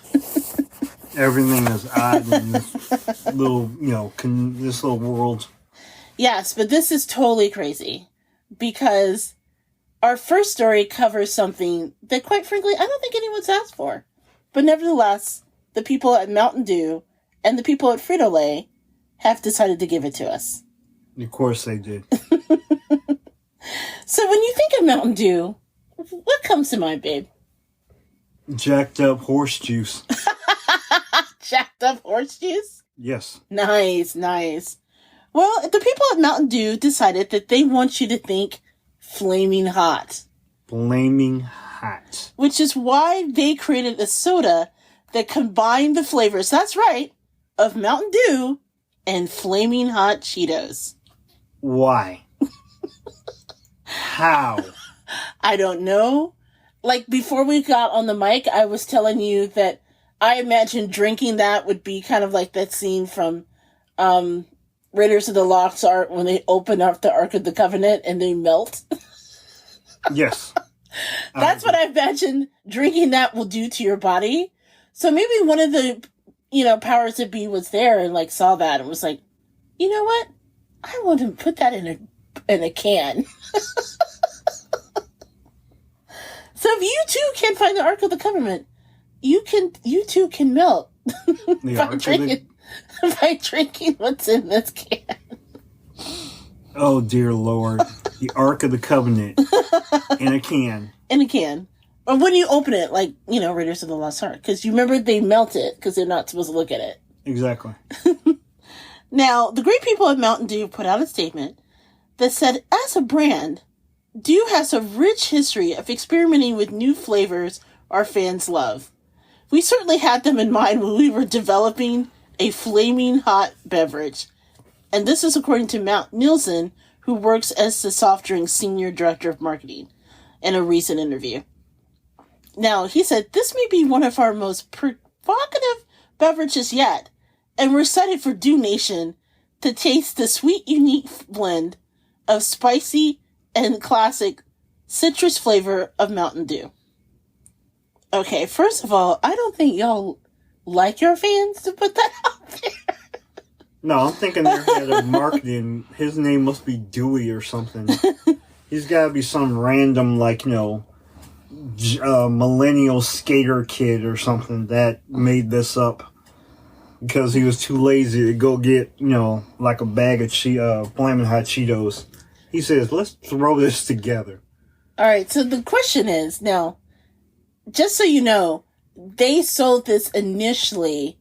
Speaker 2: Everything is odd in this little, this little world.
Speaker 1: Yes, but this is totally crazy because our first story covers something that, quite frankly, I don't think anyone's asked for. But nevertheless, the people at Mountain Dew and the people at Frito-Lay have decided to give it to us.
Speaker 2: Of course they did.
Speaker 1: So when you think of Mountain Dew, what comes to mind, babe?
Speaker 2: Jacked up horse juice.
Speaker 1: Jacked up horse juice?
Speaker 2: Yes.
Speaker 1: Nice, nice. Well, the people at Mountain Dew decided that they want you to think flaming hot.
Speaker 2: Flaming hot.
Speaker 1: Which is why they created a soda that combined the flavors, that's right, of Mountain Dew and flaming hot Cheetos.
Speaker 2: Why? How?
Speaker 1: I don't know. Like, before we got on the mic, I was telling you that I imagine drinking that would be kind of like that scene from Raiders of the Lost Ark when they open up the Ark of the Covenant and they melt.
Speaker 2: Yes.
Speaker 1: That's what I imagine drinking that will do to your body. So maybe one of the, powers that be was there and like saw that and was like, you know what? I want to put that in a can. So if you too can't find the Ark of the Covenant, you too can melt by drinking what's in this can.
Speaker 2: Oh dear Lord. The Ark of the Covenant in a can.
Speaker 1: In a can. Or when you open it, like, Raiders of the Lost Ark. Because you remember they melt it because they're not supposed to look at it.
Speaker 2: Exactly.
Speaker 1: Now, the great people at Mountain Dew put out a statement that said, as a brand, Dew has a rich history of experimenting with new flavors our fans love. We certainly had them in mind when we were developing a flaming hot beverage. And this is according to Matt Nielsen, who works as the soft drink senior director of marketing, in a recent interview. Now, he said, this may be one of our most provocative beverages yet, and we're excited for Dew Nation to taste the sweet, unique blend of spicy and classic citrus flavor of Mountain Dew. Okay, first of all, I don't think y'all like your fans to put that out there.
Speaker 2: No, I'm thinking their head of marketing, his name must be Dewey or something. He's got to be some random, millennial skater kid or something that made this up because he was too lazy to go get, like a bag of Flamin' Hot Cheetos. He says, let's throw this together.
Speaker 1: All right, so the question is, now, just so you know, they sold this initially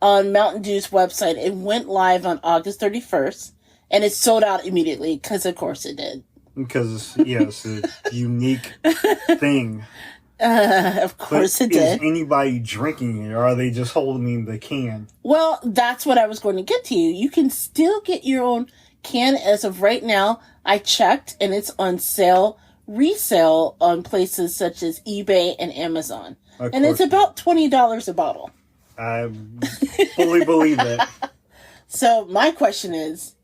Speaker 1: on Mountain Dew's website. It went live on August 31st, and it sold out immediately, because of course it did.
Speaker 2: Because, it's a unique thing.
Speaker 1: Of course it did.
Speaker 2: Is anybody drinking it, or are they just holding the can?
Speaker 1: Well, that's what I was going to get to you. You can still get your own can as of right now. I checked, and it's on resale on places such as eBay and Amazon. And it's about $20 a bottle.
Speaker 2: I fully believe that.
Speaker 1: So my question is,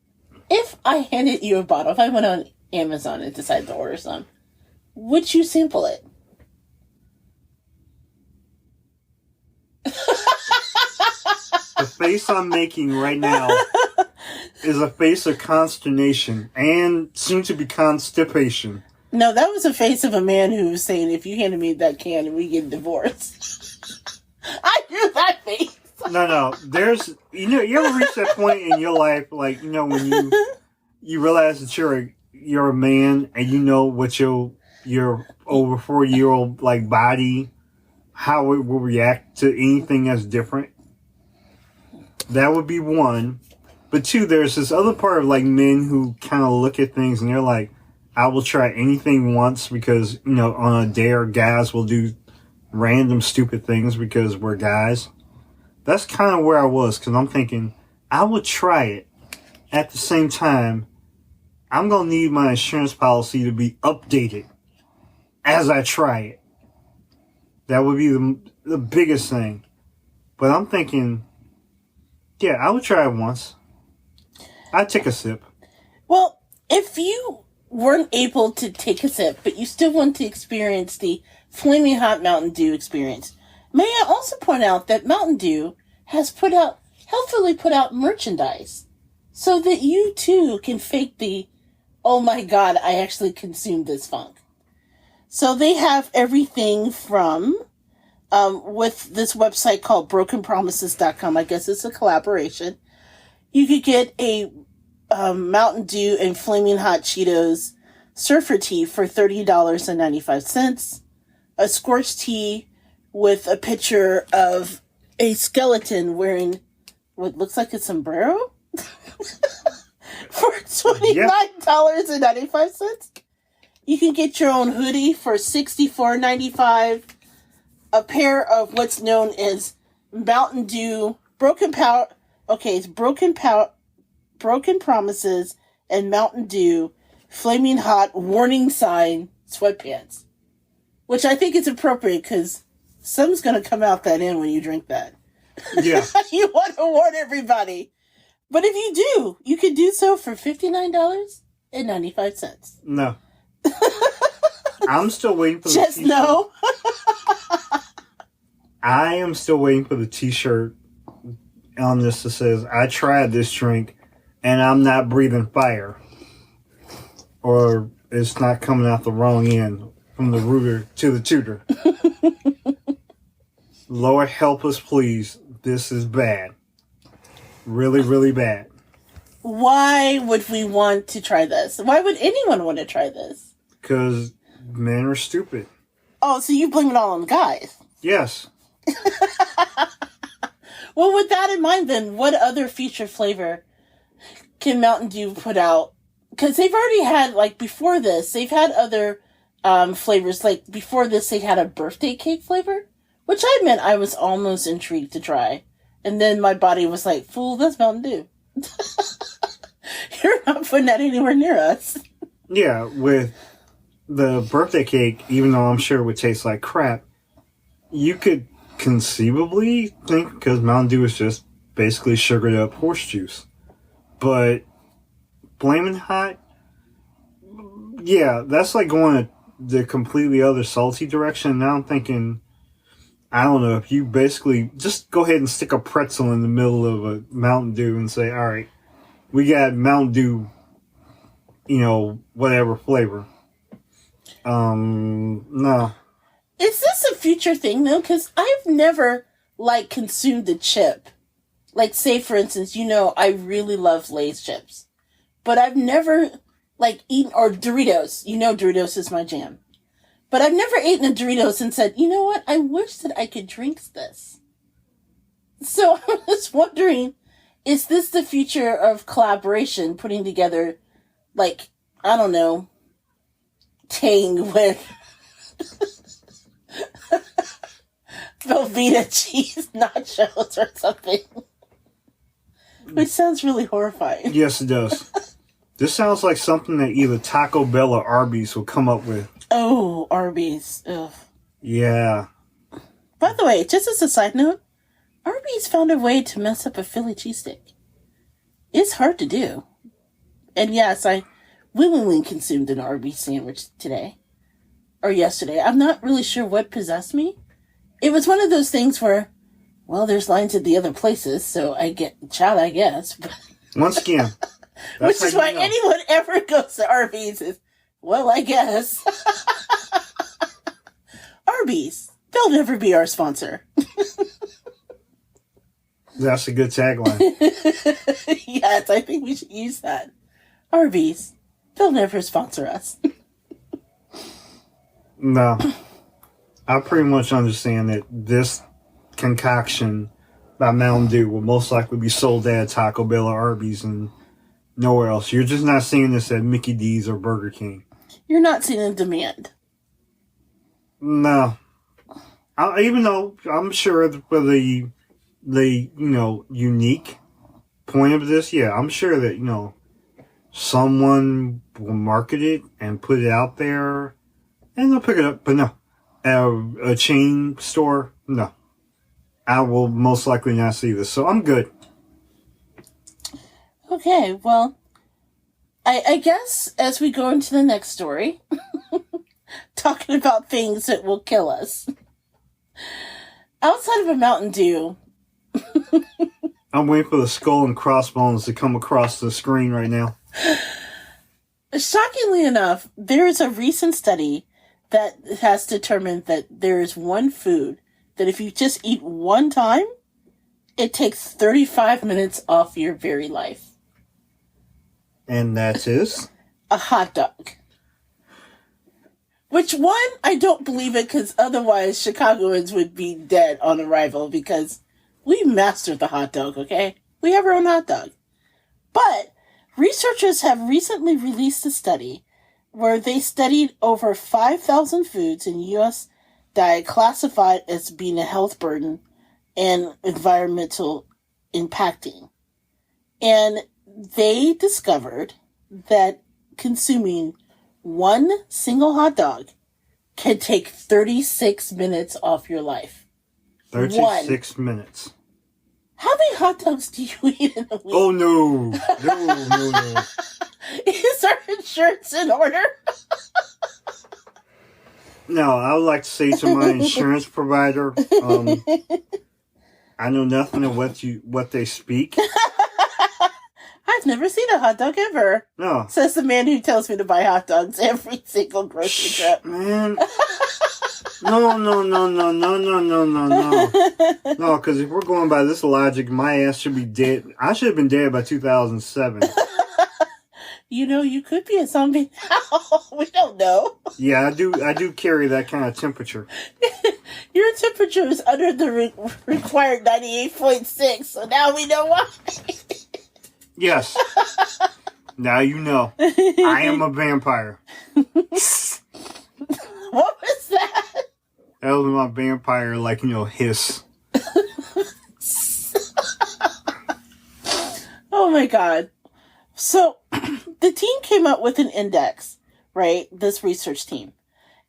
Speaker 1: if I handed you a bottle, if I went on Amazon and decided to order some, would you sample it?
Speaker 2: The face I'm making right now is a face of consternation and soon to be constipation.
Speaker 1: No, that was a face of a man who was saying, if you handed me that can and we get divorced. I knew that face.
Speaker 2: No. There's, you ever reach that point in your life, when you realize that you're a man and you know what your over 4-year-old body, how it will react to anything that's different. That would be one. But two, there's this other part of men who kind of look at things and they're like, I will try anything once because, on a dare, guys will do random stupid things because we're guys. That's kind of where I was, because I'm thinking, I would try it. At the same time, I'm going to need my insurance policy to be updated as I try it. That would be the biggest thing. But I'm thinking, yeah, I would try it once. I'd take a sip.
Speaker 1: Well, if you weren't able to take a sip, but you still want to experience the flaming hot Mountain Dew experience, may I also point out that Mountain Dew has helpfully put out merchandise so that you too can fake the, oh my god, I actually consumed this funk. So they have everything from, with this website called brokenpromises.com, I guess it's a collaboration. You could get a Mountain Dew and Flaming Hot Cheetos Surfer Tee for $30.95. A Scorched Tee with a picture of a skeleton wearing what looks like a sombrero for $29.95. You can get your own hoodie for $64.95. A pair of what's known as Mountain Dew Broken Promises and Mountain Dew Flaming Hot Warning Sign sweatpants. Which I think is appropriate because something's going to come out that end when you drink that.
Speaker 2: Yeah.
Speaker 1: You want to warn everybody. But if you do, you can do so for $59.95.
Speaker 2: No. I'm still waiting for the
Speaker 1: Just
Speaker 2: t-shirt.
Speaker 1: no.
Speaker 2: I am still waiting for the t-shirt on this that says, I tried this drink and I'm not breathing fire. Or it's not coming out the wrong end from the rooter to the tutor. Lord help us, please. This is bad. Really, really bad.
Speaker 1: Why would we want to try this? Why would anyone want to try this?
Speaker 2: Because men are stupid.
Speaker 1: Oh, so you blame it all on the guys.
Speaker 2: Yes.
Speaker 1: Well, with that in mind, then, what other feature flavor can Mountain Dew put out? Because they've already had, like, before this, they've had other flavors. Like, before this, they had a birthday cake flavor, which I admit I was almost intrigued to try. And then my body was like, fool, that's Mountain Dew. You're not putting that anywhere near us.
Speaker 2: Yeah, with the birthday cake, even though I'm sure it would taste like crap, you could conceivably think, because Mountain Dew is just basically sugared up horse juice. But Flamin' Hot, yeah, that's like going the completely other salty direction. Now I'm thinking, I don't know, if you basically just go ahead and stick a pretzel in the middle of a Mountain Dew and say, all right, we got Mountain Dew, whatever flavor. No.
Speaker 1: Is this a future thing, though? Because I've never, consumed the chip. Like, say, for instance, I really love Lay's chips. But I've never, eaten, or Doritos. Doritos is my jam. But I've never eaten a Doritos and said, you know what? I wish that I could drink this. So I'm just wondering, is this the future of collaboration, putting together, I don't know, Tang with Velveeta cheese nachos or something? Which sounds really horrifying.
Speaker 2: Yes, it does. This sounds like something that either Taco Bell or Arby's will come up with.
Speaker 1: Oh, Arby's. Ugh.
Speaker 2: Yeah.
Speaker 1: By the way, just as a side note, Arby's found a way to mess up a Philly cheesesteak. It's hard to do. And yes, I willingly consumed an Arby's sandwich today. Or yesterday. I'm not really sure what possessed me. It was one of those things where, well, there's lines at the other places, so I get chow, I guess.
Speaker 2: Once again.
Speaker 1: Which is why anyone ever goes to Arby's is, well, I guess. Arby's. They'll never be our sponsor.
Speaker 2: That's a good tagline.
Speaker 1: Yes, I think we should use that. Arby's. They'll never sponsor us.
Speaker 2: No. I pretty much understand that this concoction by Mountain Dew will most likely be sold at Taco Bell or Arby's and nowhere else. You're just not seeing this at Mickey D's or Burger King.
Speaker 1: You're not seeing a demand.
Speaker 2: No. Even though I'm sure for the unique point of this, yeah, I'm sure that, someone will market it and put it out there and they'll pick it up. But no. A chain store, no. I will most likely not see this. So I'm good.
Speaker 1: Okay, well, I guess as we go into the next story, talking about things that will kill us. Outside of a Mountain Dew.
Speaker 2: I'm waiting for the skull and crossbones to come across the screen right now.
Speaker 1: Shockingly enough, there is a recent study that has determined that there is one food that if you just eat one time, it takes 35 minutes off your very life.
Speaker 2: And that is?
Speaker 1: A hot dog. Which one? I don't believe it, because otherwise Chicagoans would be dead on arrival, because we mastered the hot dog, okay? We have our own hot dog. But researchers have recently released a study where they studied over 5,000 foods in U.S. diet classified as being a health burden and environmental impacting. And they discovered that consuming one single hot dog can take 36 minutes off your life.
Speaker 2: 36 minutes.
Speaker 1: How many hot dogs do you eat in a week?
Speaker 2: Oh, no. No.
Speaker 1: Is our insurance in order?
Speaker 2: No, I would like to say to my insurance provider, I know nothing of what they speak.
Speaker 1: I've never seen a hot dog ever.
Speaker 2: No.
Speaker 1: Says the man who tells me to buy hot dogs every single grocery trip.
Speaker 2: Man. No. No, because if we're going by this logic, my ass should be dead. I should have been dead by 2007.
Speaker 1: You know, you could be a zombie now. We don't know.
Speaker 2: Yeah, I do carry that kind of temperature.
Speaker 1: Your temperature is under the required 98.6, so now we know why.
Speaker 2: Yes. Now you know. I am a vampire.
Speaker 1: What was that?
Speaker 2: That was my vampire, hiss.
Speaker 1: Oh my god. So, the team came up with an index, right? This research team.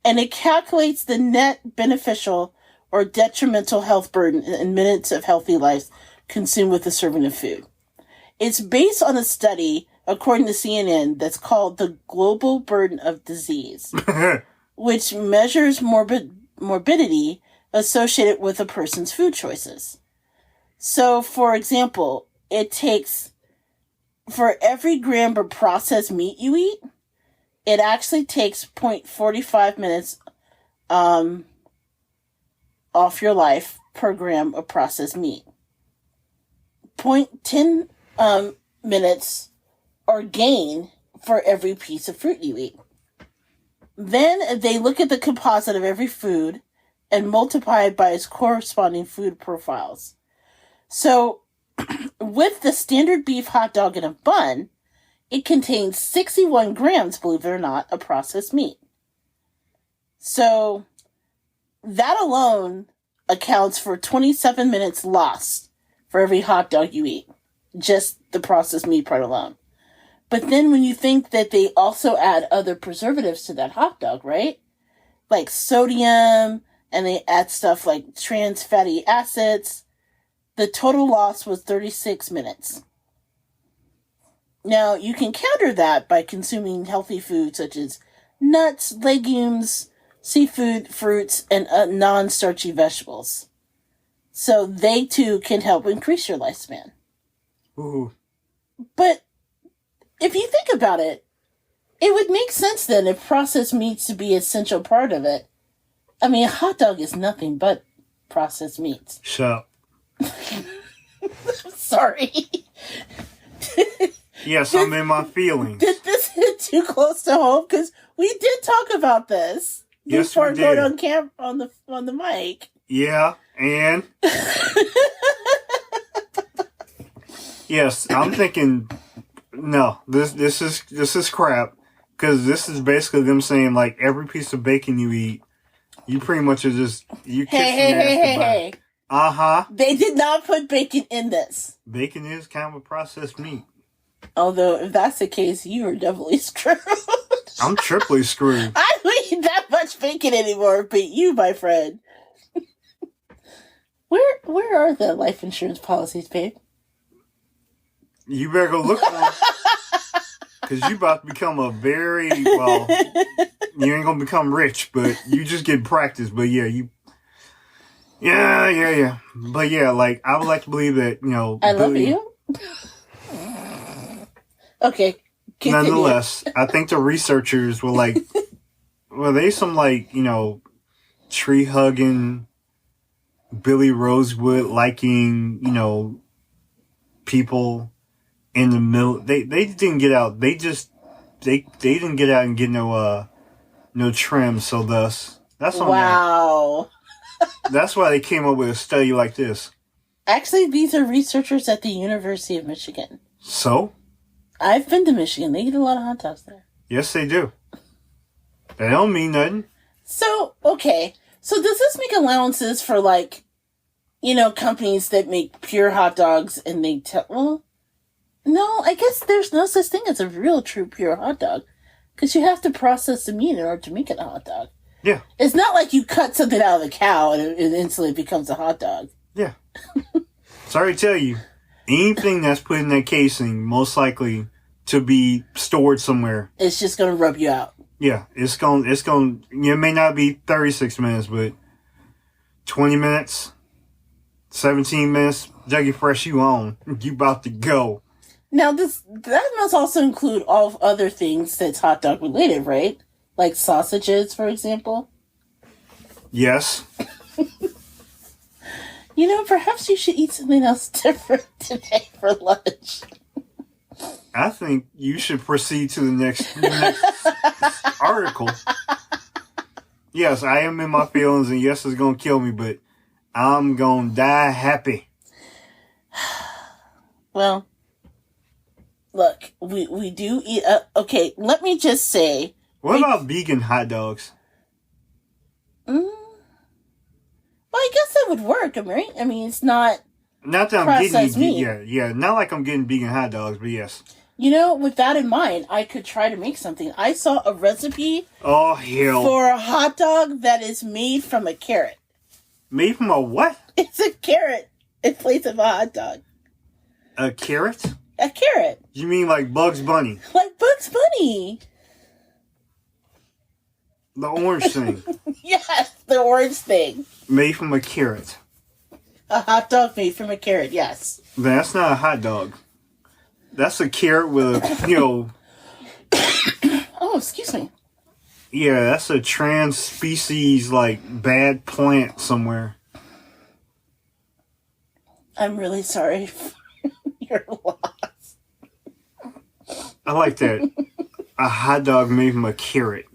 Speaker 1: And it calculates the net beneficial or detrimental health burden in minutes of healthy life consumed with a serving of food. It's based on a study, according to CNN, that's called the Global Burden of Disease, which measures morbidity associated with a person's food choices. So, for example, it takes, for every gram of processed meat you eat, it actually takes 0.45 minutes off your life per gram of processed meat. 0.10 minutes or gain for every piece of fruit you eat. Then they look at the composite of every food and multiply it by its corresponding food profiles. So, with the standard beef hot dog in a bun, it contains 61 grams, believe it or not, of processed meat. So, that alone accounts for 27 minutes lost for every hot dog you eat. Just the processed meat part alone. But then when you think that they also add other preservatives to that hot dog, right? Like sodium, and they add stuff like trans fatty acids, the total loss was 36 minutes. Now, you can counter that by consuming healthy foods such as nuts, legumes, seafood, fruits, and non-starchy vegetables. So they too can help increase your lifespan.
Speaker 2: Ooh.
Speaker 1: But if you think about it, it would make sense then if processed meats to be an essential part of it. I mean, a hot dog is nothing but processed meats.
Speaker 2: Shut up.
Speaker 1: Sorry.
Speaker 2: Yes, I'm in my feelings.
Speaker 1: Did this hit too close to home? Because we did talk about this before going on camp on the mic.
Speaker 2: Yeah, and yes, I'm thinking. No, this is crap, because this is basically them saying like every piece of bacon you eat, you pretty much are just
Speaker 1: Hey.
Speaker 2: Uh-huh.
Speaker 1: They did not put bacon in this.
Speaker 2: Bacon is kind of a processed meat.
Speaker 1: Although, if that's the case, you are definitely screwed.
Speaker 2: I'm triply screwed.
Speaker 1: I don't eat that much bacon anymore, but you, my friend. Where are the life insurance policies, babe?
Speaker 2: You better go look for them. Because you about to become you ain't going to become rich, but you just get practice. But yeah, Yeah. But yeah, like, I would like to believe that,
Speaker 1: I love you. Okay. Continue.
Speaker 2: Nonetheless, I think the researchers were like, were they some tree hugging, Billy Rosewood liking, people in the middle. They didn't get out. They didn't get out and get no no trim. So thus, that's on that.
Speaker 1: Wow.
Speaker 2: That's why they came up with a study like this.
Speaker 1: Actually, these are researchers at the University of Michigan.
Speaker 2: So?
Speaker 1: I've been to Michigan. They eat a lot of hot dogs there.
Speaker 2: Yes, they do. That don't mean nothing.
Speaker 1: So, okay. So does this make allowances for, like, you know, companies that make pure hot dogs and they well, no, I guess there's no such thing as a real true pure hot dog. Because you have to process the meat in order to make it a hot dog.
Speaker 2: Yeah.
Speaker 1: It's not like you cut something out of the cow and it instantly becomes a hot dog.
Speaker 2: Yeah. Sorry to tell you, anything that's put in that casing, most likely to be stored somewhere.
Speaker 1: It's just going to rub you out.
Speaker 2: Yeah, it may not be 36 minutes, but 20 minutes, 17 minutes, Dougie Fresh, you on. You about to go.
Speaker 1: Now, that must also include all other things that's hot dog related, right? Like sausages, for example.
Speaker 2: Yes.
Speaker 1: You know, perhaps you should eat something else different today for lunch.
Speaker 2: I think you should proceed to the next article. Yes, I am in my feelings, and yes, it's going to kill me, but I'm going to die happy.
Speaker 1: Well, look, we do eat... okay, let me just say...
Speaker 2: What about vegan hot dogs?
Speaker 1: Well, I guess that would work, right? I mean, it's not...
Speaker 2: Not that I'm
Speaker 1: processed
Speaker 2: getting...
Speaker 1: meat.
Speaker 2: Yeah. Not like I'm getting vegan hot dogs, but yes.
Speaker 1: You know, with that in mind, I could try to make something. I saw a recipe
Speaker 2: Oh, hell.
Speaker 1: for a hot dog that is made from a carrot.
Speaker 2: Made from a what?
Speaker 1: It's a carrot in place of a hot dog.
Speaker 2: A carrot?
Speaker 1: A carrot.
Speaker 2: You mean like Bugs Bunny?
Speaker 1: Like Bugs Bunny.
Speaker 2: The orange thing.
Speaker 1: Yes, the orange thing.
Speaker 2: Made from a carrot.
Speaker 1: A hot dog made from a carrot, yes.
Speaker 2: That's not a hot dog. That's a carrot with a,
Speaker 1: Oh, excuse me.
Speaker 2: Yeah, that's a trans species, like, bad plant somewhere.
Speaker 1: I'm really sorry for your loss.
Speaker 2: I like that. A hot dog made from a carrot.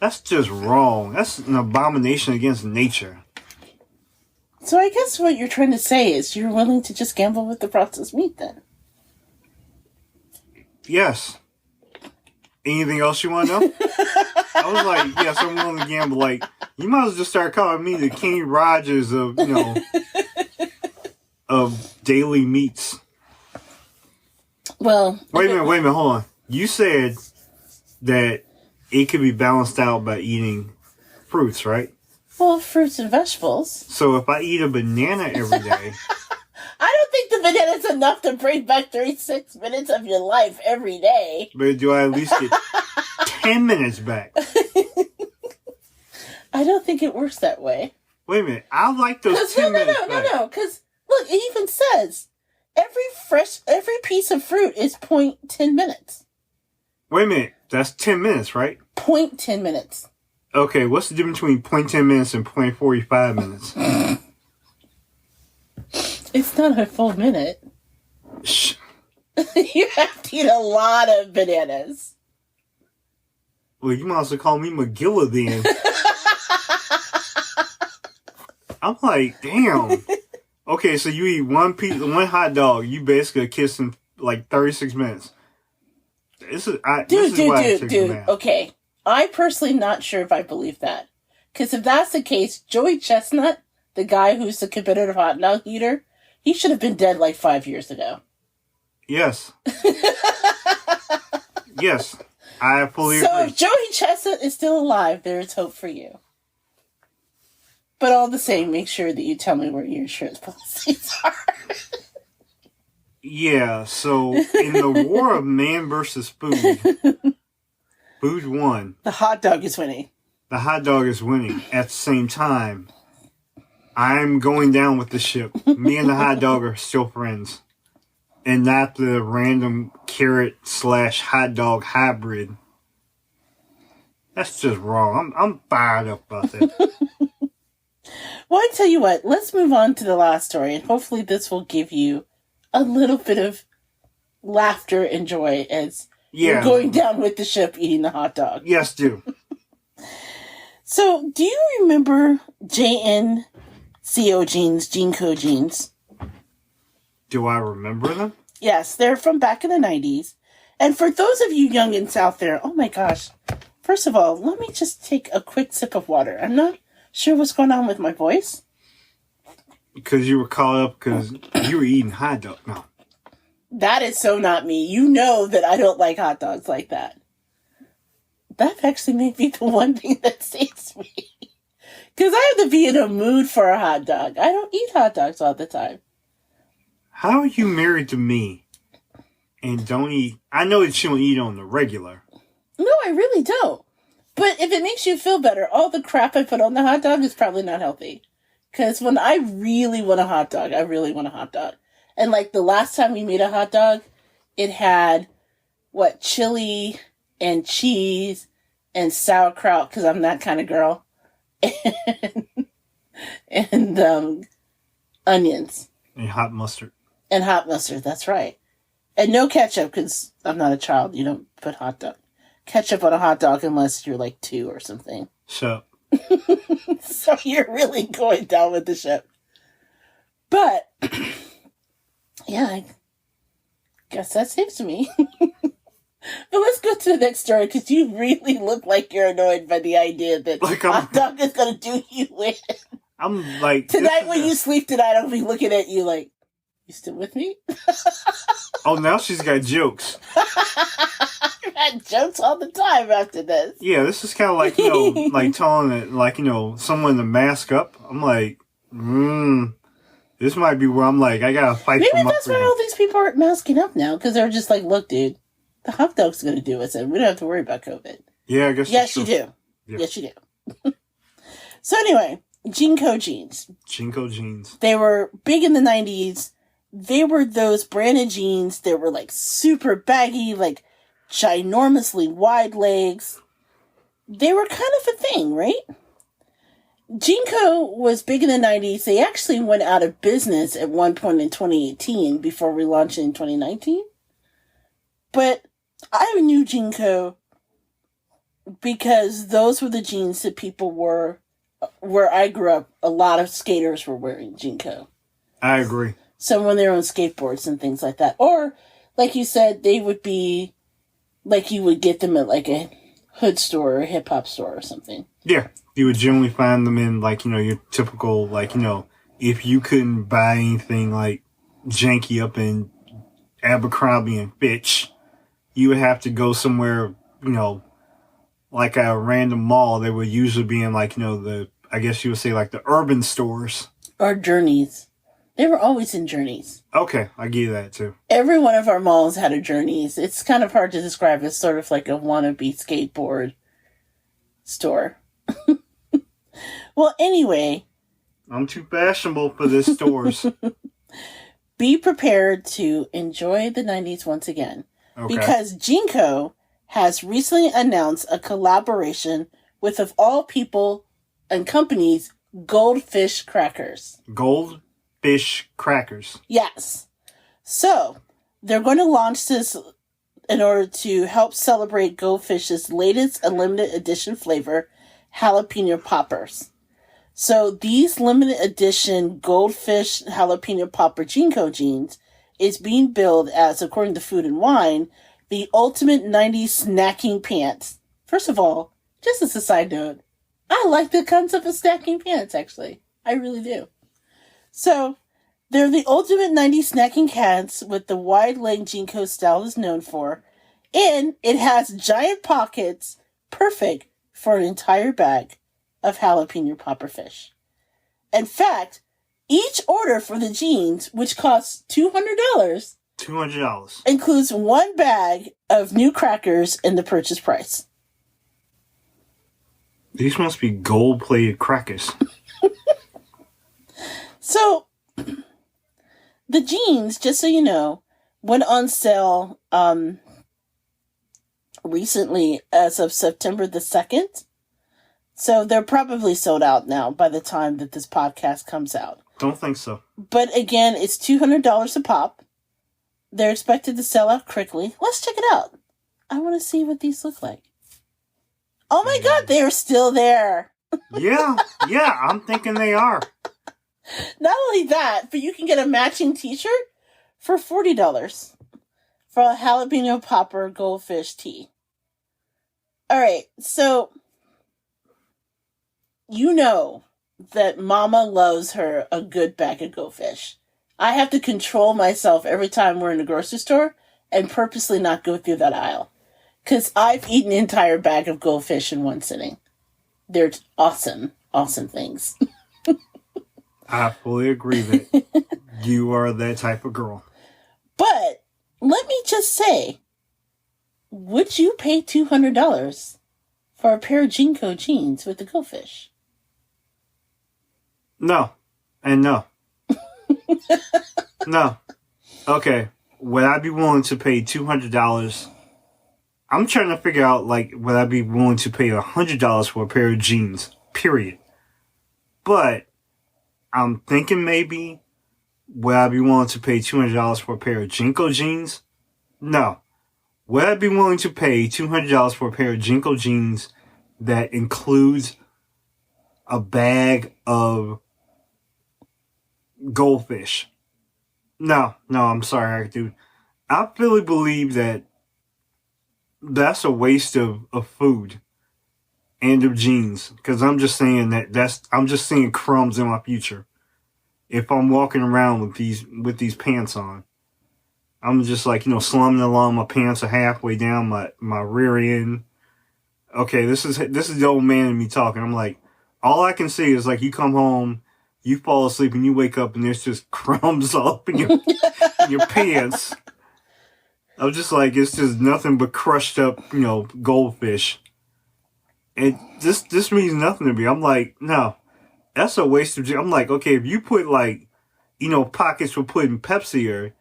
Speaker 2: That's just wrong. That's an abomination against nature.
Speaker 1: So I guess what you're trying to say is you're willing to just gamble with the processed meat then?
Speaker 2: Yes. Anything else you want to know? I was like, yes, I'm willing to gamble. Like, you might as well just start calling me the King Rogers of, of daily meats.
Speaker 1: Well...
Speaker 2: Wait a minute, hold on. You said that it could be balanced out by eating fruits, right?
Speaker 1: Well, fruits and vegetables.
Speaker 2: So if I eat a banana every day...
Speaker 1: I don't think the banana's enough to bring back 36 minutes of your life every day.
Speaker 2: But do I at least get 10 minutes back?
Speaker 1: I don't think it works that way.
Speaker 2: Wait a minute. I like those 10 minutes back.
Speaker 1: No. Because, look, it even says every piece of fruit is 0.10 minutes.
Speaker 2: Wait a minute. That's 10 minutes, right?
Speaker 1: 0.10 minutes.
Speaker 2: Okay, what's the difference between 0.10 minutes and 0.45 minutes?
Speaker 1: It's not a full minute.
Speaker 2: Shh.
Speaker 1: You have to eat a lot of bananas.
Speaker 2: Well, you might as well call me McGilla then. I'm like, damn. Okay, so you eat one hot dog. You basically kiss in like 36 minutes. Dude.
Speaker 1: Okay. I personally not sure if I believe that. Because if that's the case, Joey Chestnut, the guy who's the competitive hot dog eater, he should have been dead like 5 years ago.
Speaker 2: Yes. Yes. I fully agree.
Speaker 1: So if Joey Chestnut is still alive, there is hope for you. But all the same, make sure that you tell me where your insurance policies are.
Speaker 2: Yeah, so in the war of man versus food, food won.
Speaker 1: The hot dog is winning.
Speaker 2: The hot dog is winning. At the same time, I'm going down with the ship. Me and the hot dog are still friends. And not the random carrot/hot dog hybrid. That's just wrong. I'm fired up about that.
Speaker 1: Well, I tell you what, let's move on to the last story, and hopefully this will give you a little bit of laughter and joy as you're going down with the ship eating the hot dog.
Speaker 2: Yes, do.
Speaker 1: So, do you remember JNCO jeans, JNCO jeans?
Speaker 2: Do I remember them?
Speaker 1: Yes, they're from back in the 90s. And for those of you youngins out there, oh my gosh. First of all, let me just take a quick sip of water. I'm not sure what's going on with my voice.
Speaker 2: Because you were caught up because you were eating hot dog. No.
Speaker 1: That is so not me. You know that I don't like hot dogs like that. That actually may be the one thing that saves me. Because I have to be in a mood for a hot dog. I don't eat hot dogs all the time.
Speaker 2: How are you married to me and don't eat? I know that you don't eat on the regular.
Speaker 1: No, I really don't. But if it makes you feel better, all the crap I put on the hot dog is probably not healthy. Because when I really want a hot dog, I really want a hot dog. And like the last time we made a hot dog, it had, chili and cheese and sauerkraut, because I'm that kind of girl. And onions.
Speaker 2: And hot mustard.
Speaker 1: And hot mustard, that's right. And no ketchup, because I'm not a child. You don't put ketchup on a hot dog unless you're like 2 or something.
Speaker 2: So.
Speaker 1: So you're really going down with the ship. But, yeah, I guess that saves me. But let's go to the next story, because you really look like you're annoyed by the idea that hot dog is going to do you in.
Speaker 2: I'm like...
Speaker 1: Tonight when you sleep tonight, I'll be looking at you like, you still with me?
Speaker 2: Oh, now she's got jokes.
Speaker 1: I've had jokes all the time after this.
Speaker 2: Yeah, this is kind of like, like telling it, like, someone to mask up. I'm like, this might be where I'm like, I gotta fight for my freedom. Maybe that's why
Speaker 1: all these people are masking up now, because they're just like, look, dude, the hot dog's gonna do us, and we don't have to worry about COVID.
Speaker 2: Yeah, I guess
Speaker 1: yes, you do. Yeah. Yes, you do. So anyway, JNCO jeans.
Speaker 2: JNCO jeans.
Speaker 1: They were big in the 90s. They were those branded jeans that were like super baggy, like ginormously wide legs. They were kind of a thing, right? JNCO was big in the 90s. They actually went out of business at one point in 2018 before relaunching in 2019. But I knew JNCO because those were the jeans that people wore. Where I grew up, a lot of skaters were wearing JNCO.
Speaker 2: I agree.
Speaker 1: Some on their own skateboards and things like that. Or, like you said, they would be like you would get them at like a hood store or a hip-hop store or something.
Speaker 2: Yeah. You would generally find them in like, your typical, like, if you couldn't buy anything like janky up in Abercrombie and Fitch, you would have to go somewhere, like a random mall. They would usually be in like, I guess you would say like the urban stores.
Speaker 1: Or Journeys. They were always in Journeys.
Speaker 2: Okay, I give you that too.
Speaker 1: Every one of our malls had a Journeys. It's kind of hard to describe as sort of like a wannabe skateboard store. Well, anyway.
Speaker 2: I'm too fashionable for this stores.
Speaker 1: Be prepared to enjoy the 90s once again.
Speaker 2: Okay.
Speaker 1: Because JNCO has recently announced a collaboration with, of all people and companies, Goldfish crackers.
Speaker 2: Goldfish crackers.
Speaker 1: Yes. So, they're going to launch this in order to help celebrate Goldfish's latest and limited edition flavor, jalapeno poppers. So, these limited edition Goldfish jalapeno popper JNCO jeans is being billed as, according to Food and Wine, the ultimate 90s snacking pants. First of all, just as a side note, I like the concept of snacking pants, actually. I really do. So, they're the ultimate 90s snacking pants with the wide leg JNCO style is known for. And it has giant pockets, perfect for an entire bag of jalapeno popper fish. In fact, each order for the jeans, which costs $200, includes one bag of new crackers in the purchase price.
Speaker 2: These must be gold-plated crackers.
Speaker 1: So, the jeans, just so you know, went on sale recently as of September the 2nd. So they're probably sold out now by the time that this podcast comes out.
Speaker 2: Don't think so.
Speaker 1: But again, it's $200 a pop. They're expected to sell out quickly. Let's check it out. I want to see what these look like. Oh my God, they are still there.
Speaker 2: Yeah, I'm thinking they are.
Speaker 1: Not only that, but you can get a matching t-shirt for $40 for a jalapeno popper goldfish tee. Alright, so you know that Mama loves her a good bag of goldfish. I have to control myself every time we're in the grocery store and purposely not go through that aisle. Because I've eaten an entire bag of goldfish in one sitting. They're awesome, awesome things.
Speaker 2: I fully agree that you are that type of girl.
Speaker 1: But let me just say, would you pay $200 for a pair of JNCO jeans with the goldfish?
Speaker 2: No. And no. No. Okay. Would I be willing to pay $200? I'm trying to figure out, like, would I be willing to pay $100 for a pair of jeans? Period. But I'm thinking maybe, would I be willing to pay $200 for a pair of JNCO jeans? No. Would I be willing to pay $200 for a pair of JNCO jeans that includes a bag of goldfish? No, I'm sorry, dude. I really believe that that's a waste of food and of jeans. Because I'm just saying I'm just seeing crumbs in my future. If I'm walking around with these pants on, I'm just like, slumming along. My pants are halfway down my rear end. Okay, this is the old man in me talking. I'm like, all I can see is like you come home, you fall asleep, and you wake up, and there's just crumbs all up in your pants. I'm just like, it's just nothing but crushed up, goldfish. And this means nothing to me. I'm like, no, that's a waste of. I'm like, okay, if you put like, pockets for putting Pepsi or,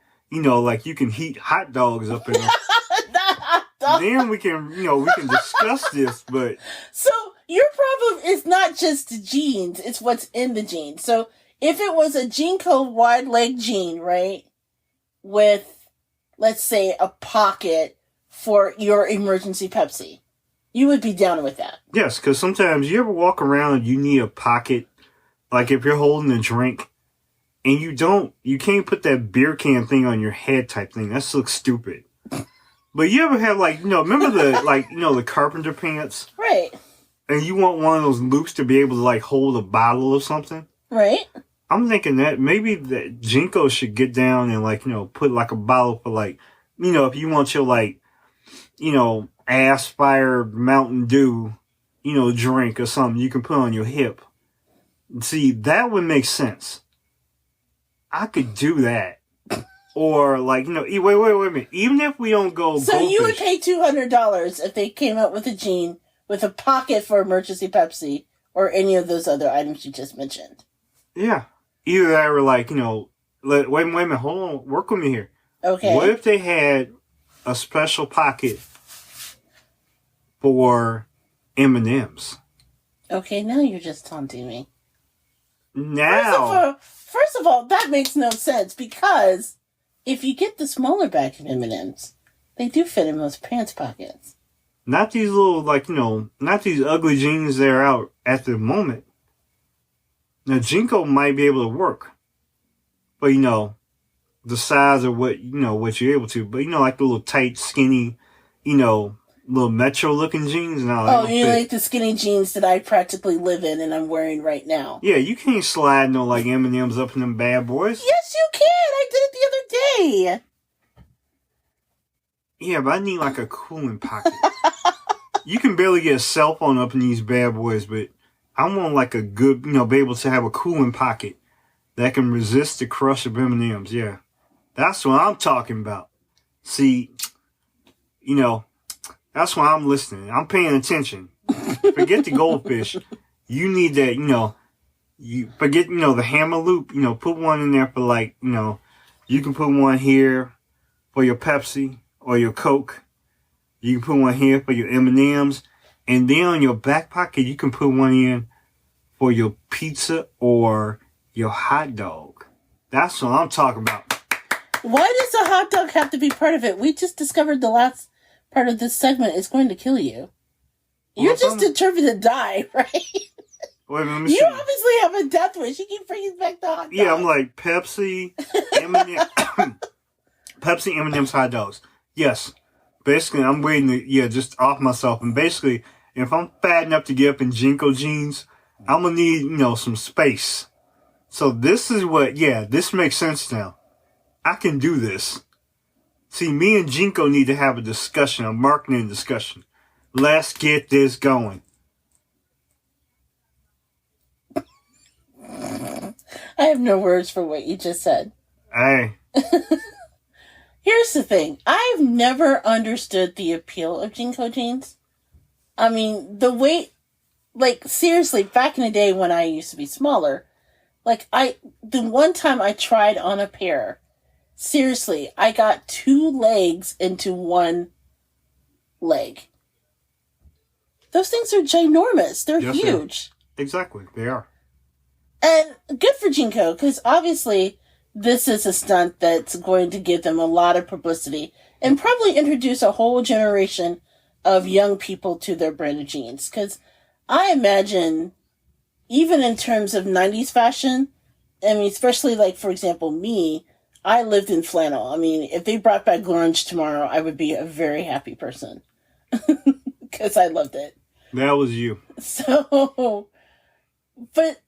Speaker 2: like you can heat hot dogs up in them. Then we can discuss this, but.
Speaker 1: So your problem is not just the jeans, it's what's in the jeans. So if it was a JNCO wide leg jean, right, with, let's say, a pocket for your emergency Pepsi, you would be down with that.
Speaker 2: Yes, because sometimes you ever walk around and you need a pocket, like if you're holding a drink, and you can't put that beer can thing on your head type thing. That looks stupid. But you ever have remember the carpenter pants?
Speaker 1: Right.
Speaker 2: And you want one of those loops to be able to like hold a bottle or something?
Speaker 1: Right.
Speaker 2: I'm thinking that maybe that JNCO should get down and put like a bottle for if you want your Aspire Mountain Dew, drink or something you can put on your hip. See, that would make sense. I could do that. Or wait a minute. Even if we don't go
Speaker 1: so goldfish, you would pay $200 if they came out with a jean with a pocket for emergency Pepsi or any of those other items you just mentioned.
Speaker 2: Yeah. Either that or wait a minute, hold on, work with me here.
Speaker 1: Okay.
Speaker 2: What if they had a special pocket for M&Ms?
Speaker 1: Okay, now you're just taunting me.
Speaker 2: Now.
Speaker 1: First of all, that makes no sense because if you get the smaller bag of M&Ms, they do fit in those pants pockets.
Speaker 2: Not these little, not these ugly jeans that are out at the moment. Now, JNCO might be able to work. But, the size of what you're able to. But, like the little tight, skinny, little metro-looking jeans. No,
Speaker 1: oh, you like the skinny jeans that I practically live in and I'm wearing right now.
Speaker 2: Yeah, you can't slide no, M&Ms up in them bad boys.
Speaker 1: Yes, you can. I did it the other day.
Speaker 2: Yeah, but I need, a cooling pocket. You can barely get a cell phone up in these bad boys, but I want, a good, be able to have a cooling pocket that can resist the crush of M&Ms. Yeah, that's what I'm talking about. See, that's why I'm listening. I'm paying attention. Forget the goldfish. You need that, you forget, the hammer loop, put one in there for you can put one here for your Pepsi or your Coke. You can put one here for your M&Ms. And then on your back pocket, you can put one in for your pizza or your hot dog. That's what I'm talking about.
Speaker 1: Why does a hot dog have to be part of it? We just discovered the last part of this segment is going to kill you. You're just determined to die, right?
Speaker 2: Wait, let me
Speaker 1: You
Speaker 2: see.
Speaker 1: obviously have a death wish. You keep bringing back the hot dog.
Speaker 2: Yeah, I'm like Pepsi, M&M, Pepsi, M&M's, hot dogs. Yes. Basically, I'm waiting to, just off myself. And basically, if I'm fat enough to get up in JNCO jeans, I'm going to need, some space. So this is this makes sense now. I can do this. See, me and JNCO need to have a discussion, a marketing discussion. Let's get this going.
Speaker 1: I have no words for what you just said.
Speaker 2: Hey.
Speaker 1: Here's the thing. I've never understood the appeal of JNCO jeans. I mean, the way, seriously, back in the day when I used to be smaller, the one time I tried on a pair, seriously, I got 2 legs into 1 leg. Those things are ginormous. They're huge.
Speaker 2: Exactly, they are.
Speaker 1: And good for JNCO, because obviously this is a stunt that's going to give them a lot of publicity and probably introduce a whole generation of young people to their brand of jeans. Because I imagine, even in terms of 90s fashion, I mean, especially for example, me, I lived in flannel. I mean, if they brought back grunge tomorrow, I would be a very happy person. Because I loved it.
Speaker 2: That was you.
Speaker 1: So, but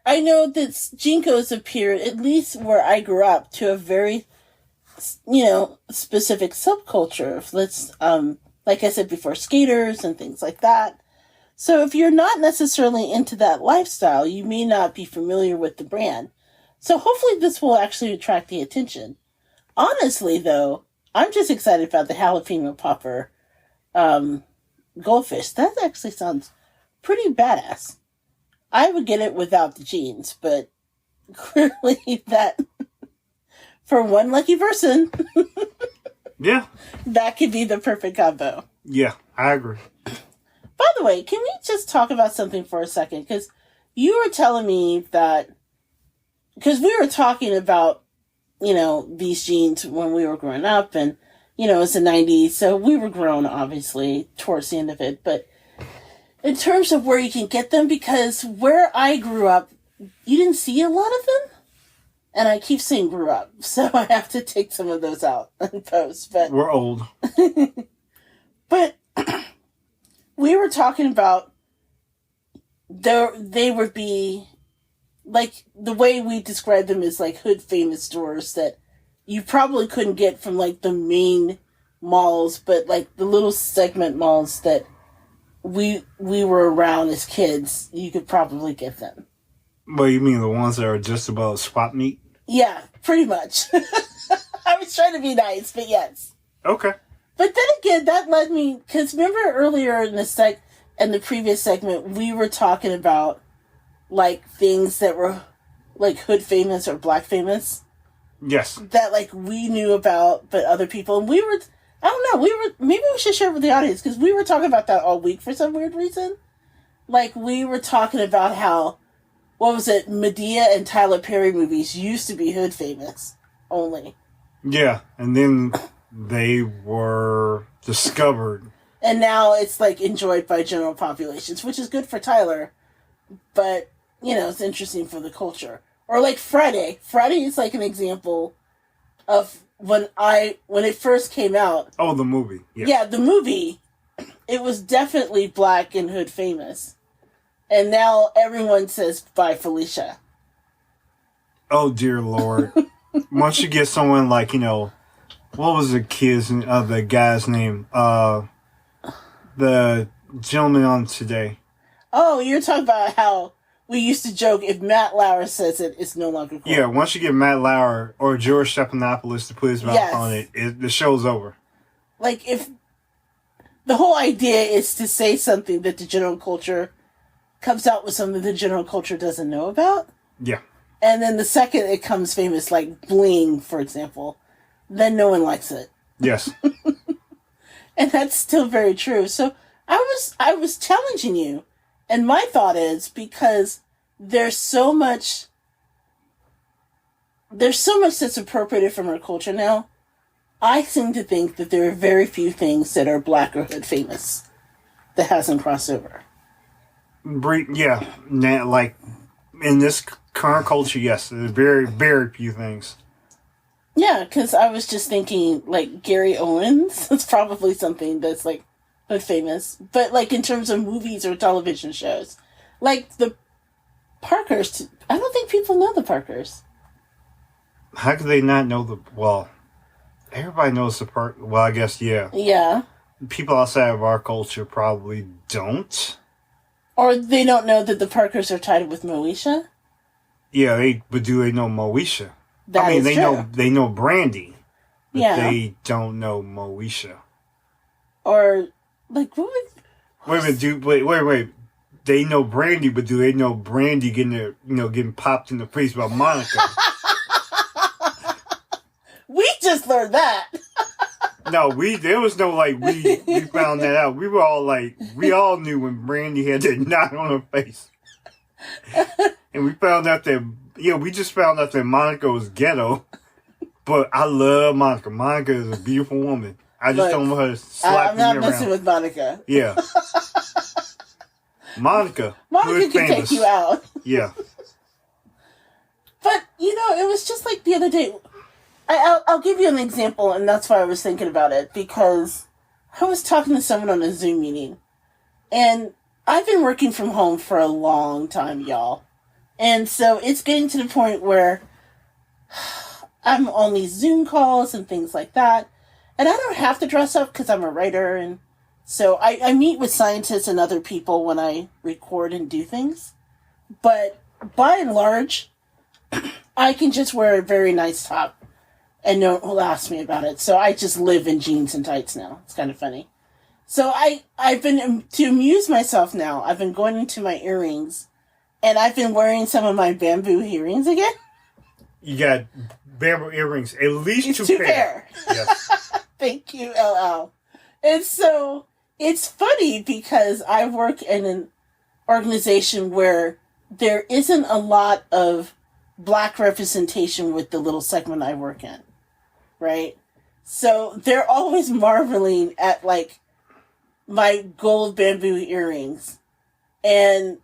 Speaker 1: I know that JNCO's appeared, at least where I grew up, to a very, specific subculture. Let's, like I said before, skaters and things like that. So if you're not necessarily into that lifestyle, you may not be familiar with the brand. So hopefully this will actually attract the attention. Honestly, though, I'm just excited about the jalapeno popper goldfish. That actually sounds pretty badass. I would get it without the jeans, but clearly that, for one lucky person,
Speaker 2: Yeah.
Speaker 1: that could be the perfect combo.
Speaker 2: Yeah, I agree.
Speaker 1: By the way, can we just talk about something for a second? Because you were telling me that, because we were talking about, these jeans when we were growing up, and, it's the 90s, so we were grown, obviously, towards the end of it, but in terms of where you can get them, because where I grew up, you didn't see a lot of them. And I keep saying grew up, so I have to take some of those out and post. But
Speaker 2: we're old.
Speaker 1: But we were talking about they would be, the way we describe them is hood famous stores that you probably couldn't get from the main malls, but the little segment malls that we were around as kids, you could probably get them.
Speaker 2: Well, you mean the ones that are just about swap meet?
Speaker 1: Yeah, pretty much. I was trying to be nice, but yes.
Speaker 2: Okay.
Speaker 1: But then again, that led me, because remember earlier in the previous segment, we were talking about things that were hood famous or black famous.
Speaker 2: Yes.
Speaker 1: That we knew about, but other people, and I don't know, maybe we should share with the audience, because we were talking about that all week for some weird reason. We were talking about how, what was it, Medea and Tyler Perry movies used to be hood famous only.
Speaker 2: Yeah, and then they were discovered. And
Speaker 1: now it's enjoyed by general populations, which is good for Tyler, but it's interesting for the culture. Or Friday. Friday is an example of when it first came out.
Speaker 2: Oh, the movie. Yeah.
Speaker 1: Yeah, the movie, it was definitely black and hood famous. And now everyone says, bye, Felicia.
Speaker 2: Oh, dear Lord. Once you get someone what was the guy's name? The gentleman on Today.
Speaker 1: Oh, you're talking about how we used to joke, if Matt Lauer says it, it's no longer cool.
Speaker 2: Yeah, once you get Matt Lauer or George Stephanopoulos to put his mouth on it, the show's over.
Speaker 1: If the whole idea is to say something that the general culture comes out with something the general culture doesn't know about.
Speaker 2: Yeah.
Speaker 1: And then the second it comes famous, bling, for example, then no one likes it.
Speaker 2: Yes.
Speaker 1: And that's still very true. So I was challenging you. And my thought is, because there's so much that's appropriated from our culture now, I seem to think that there are very few things that are black or hood famous that hasn't crossed over.
Speaker 2: Yeah, like in this current culture, yes, there's very, very few things.
Speaker 1: Yeah, because I was just thinking, like, Gary Owens. It's probably something that's, like, famous. But, like, in terms of movies or television shows. Like, the Parkers. I don't think people know the Parkers.
Speaker 2: How could they not know the... Well, everybody knows the Park... Well, I guess, yeah.
Speaker 1: Yeah.
Speaker 2: People outside of our culture probably don't.
Speaker 1: Or they don't know that the Parkers are tied with Moesha.
Speaker 2: Yeah, but do they know Moesha?
Speaker 1: That is true.
Speaker 2: They know Brandy, but
Speaker 1: Yeah.
Speaker 2: they don't know Moesha.
Speaker 1: Or like what would...
Speaker 2: Wait. They know Brandy, but do they know Brandy getting popped in the face by Monica?
Speaker 1: We just learned that.
Speaker 2: No, there was no we found that out. We were all we all knew when Brandy had that knot on her face. And we found out that we just found out that Monica was ghetto, but I love Monica. Monica is a beautiful woman. I just don't want her to slap me around.
Speaker 1: I'm not messing with Monica.
Speaker 2: Yeah. Monica
Speaker 1: can take you out.
Speaker 2: Yeah.
Speaker 1: But, it was just like the other day. I'll give you an example, and that's why I was thinking about it, because I was talking to someone on a Zoom meeting, and I've been working from home for a long time, y'all. And so it's getting to the point where I'm on these Zoom calls and things like that. And I don't have to dress up because I'm a writer. And so I meet with scientists and other people when I record and do things. But by and large, I can just wear a very nice top and no one will ask me about it. So I just live in jeans and tights now. It's kind of funny. So I've been, to amuse myself now, I've been going into my earrings. And I've been wearing some of my bamboo earrings again.
Speaker 2: You got bamboo earrings, at least two pair. Yes.
Speaker 1: Thank you, LL. And so it's funny because I work in an organization where there isn't a lot of black representation with the little segment I work in, right? So they're always marveling at my gold bamboo earrings. And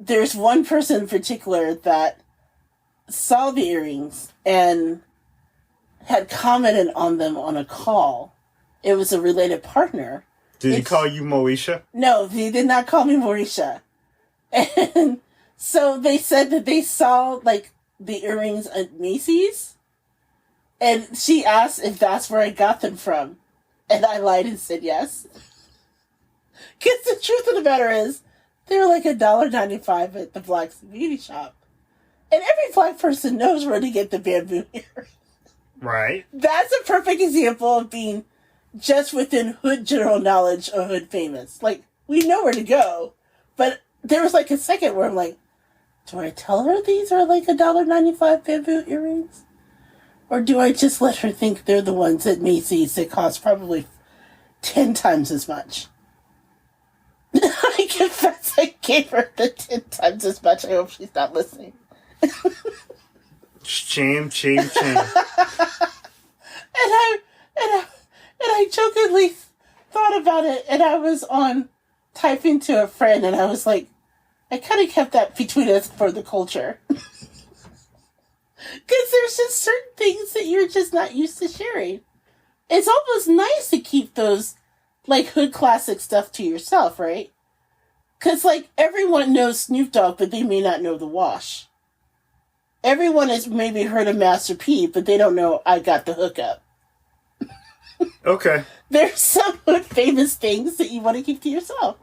Speaker 1: there's one person in particular that saw the earrings and had commented on them on a call. It was a related partner.
Speaker 2: Did he call you Moesha?
Speaker 1: No, he did not call me Moesha. And so they said that they saw the earrings at Macy's. And she asked if that's where I got them from. And I lied and said yes. Because the truth of the matter is, they're $1.95 at the Black's Beauty Shop. And every black person knows where to get the bamboo earrings.
Speaker 2: Right.
Speaker 1: That's a perfect example of being just within hood general knowledge or hood famous. We know where to go. But there was a second where I'm like, do I tell her these are $1.95 bamboo earrings? Or do I just let her think they're the ones at Macy's that cost probably 10 times as much? I confess I gave her the 10 times as much. I hope she's not listening.
Speaker 2: Shame.
Speaker 1: And I jokingly thought about it, and I was on typing to a friend, and I was like, I kind of kept that between us for the culture. Because there's just certain things that you're just not used to sharing. It's almost nice to keep those hood classic stuff to yourself, right? Because, everyone knows Snoop Dogg, but they may not know The Wash. Everyone has maybe heard of Master P, but they don't know I Got the Hookup.
Speaker 2: Okay.
Speaker 1: There's some hood famous things that you want to keep to yourself.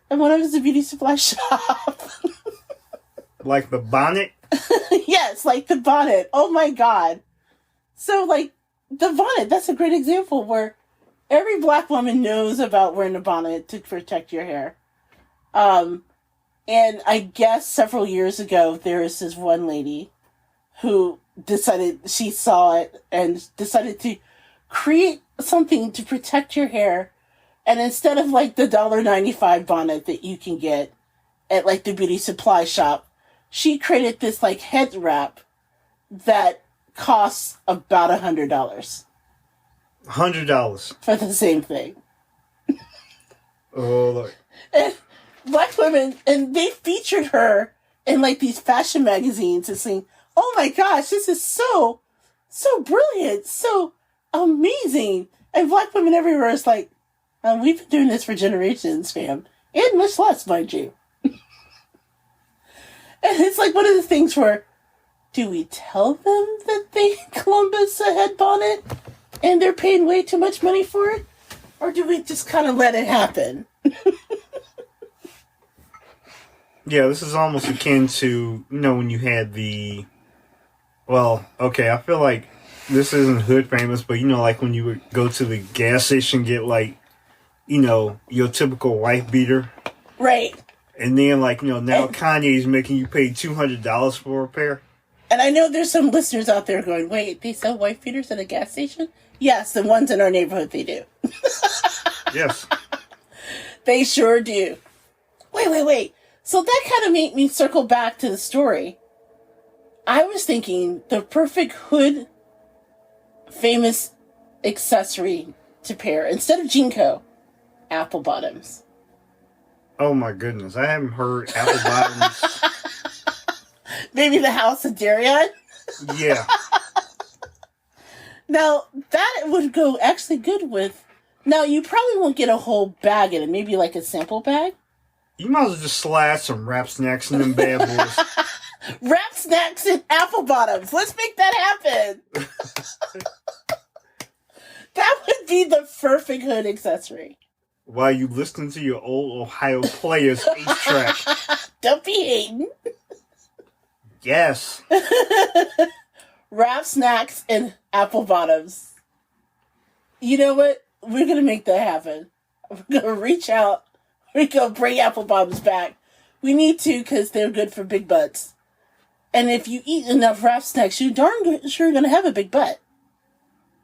Speaker 1: And one of them is a beauty supply shop.
Speaker 2: Like the bonnet?
Speaker 1: Yes, the bonnet. Oh my God. So, the bonnet, that's a great example where every black woman knows about wearing a bonnet to protect your hair. And I guess several years ago, there was this one lady who she saw it and decided to create something to protect your hair. And instead of the $1.95 bonnet that you can get at the beauty supply shop, she created this head wrap that costs about $100.
Speaker 2: $100
Speaker 1: for the same thing.
Speaker 2: Oh, look.
Speaker 1: And black women, and they featured her in like these fashion magazines and saying, "Oh my gosh, this is so brilliant, so amazing." And black women everywhere is like, "We've been doing this for generations, fam, and much less, mind you." And it's like one of the things where, do we tell them that they Columbus a head bonnet and they're paying way too much money for it? Or do we just kind of let it happen?
Speaker 2: Yeah, this is almost akin to, when you had I feel like this isn't hood famous, but like when you would go to the gas station, get like, your typical wife beater.
Speaker 1: Right.
Speaker 2: And then now Kanye's making you pay $200 for a pair.
Speaker 1: And I know there's some listeners out there going, wait, they sell wife beaters at a gas station? Yes, the ones in our neighborhood, they do.
Speaker 2: Yes.
Speaker 1: They sure do. Wait. So that kind of made me circle back to the story. I was thinking the perfect hood famous accessory to pair, instead of JNCO, apple bottoms.
Speaker 2: Oh my goodness, I haven't heard apple bottoms.
Speaker 1: Maybe the House of Darion?
Speaker 2: Yeah.
Speaker 1: Now, that would go actually good with... Now, you probably won't get a whole bag in it. Maybe like a sample bag.
Speaker 2: You might as well just slide some wrap snacks in them bad boys.
Speaker 1: Wrap snacks and apple bottoms. Let's make that happen. That would be the perfect hood accessory.
Speaker 2: While you listen to your old Ohio Players 8-track.
Speaker 1: Don't be hating.
Speaker 2: Yes.
Speaker 1: Wrap snacks and apple bottoms. You know what? We're going to make that happen. We're going to reach out. We're going to bring apple bottoms back. We need to because they're good for big butts. And if you eat enough wrap snacks, you're darn sure going to have a big butt.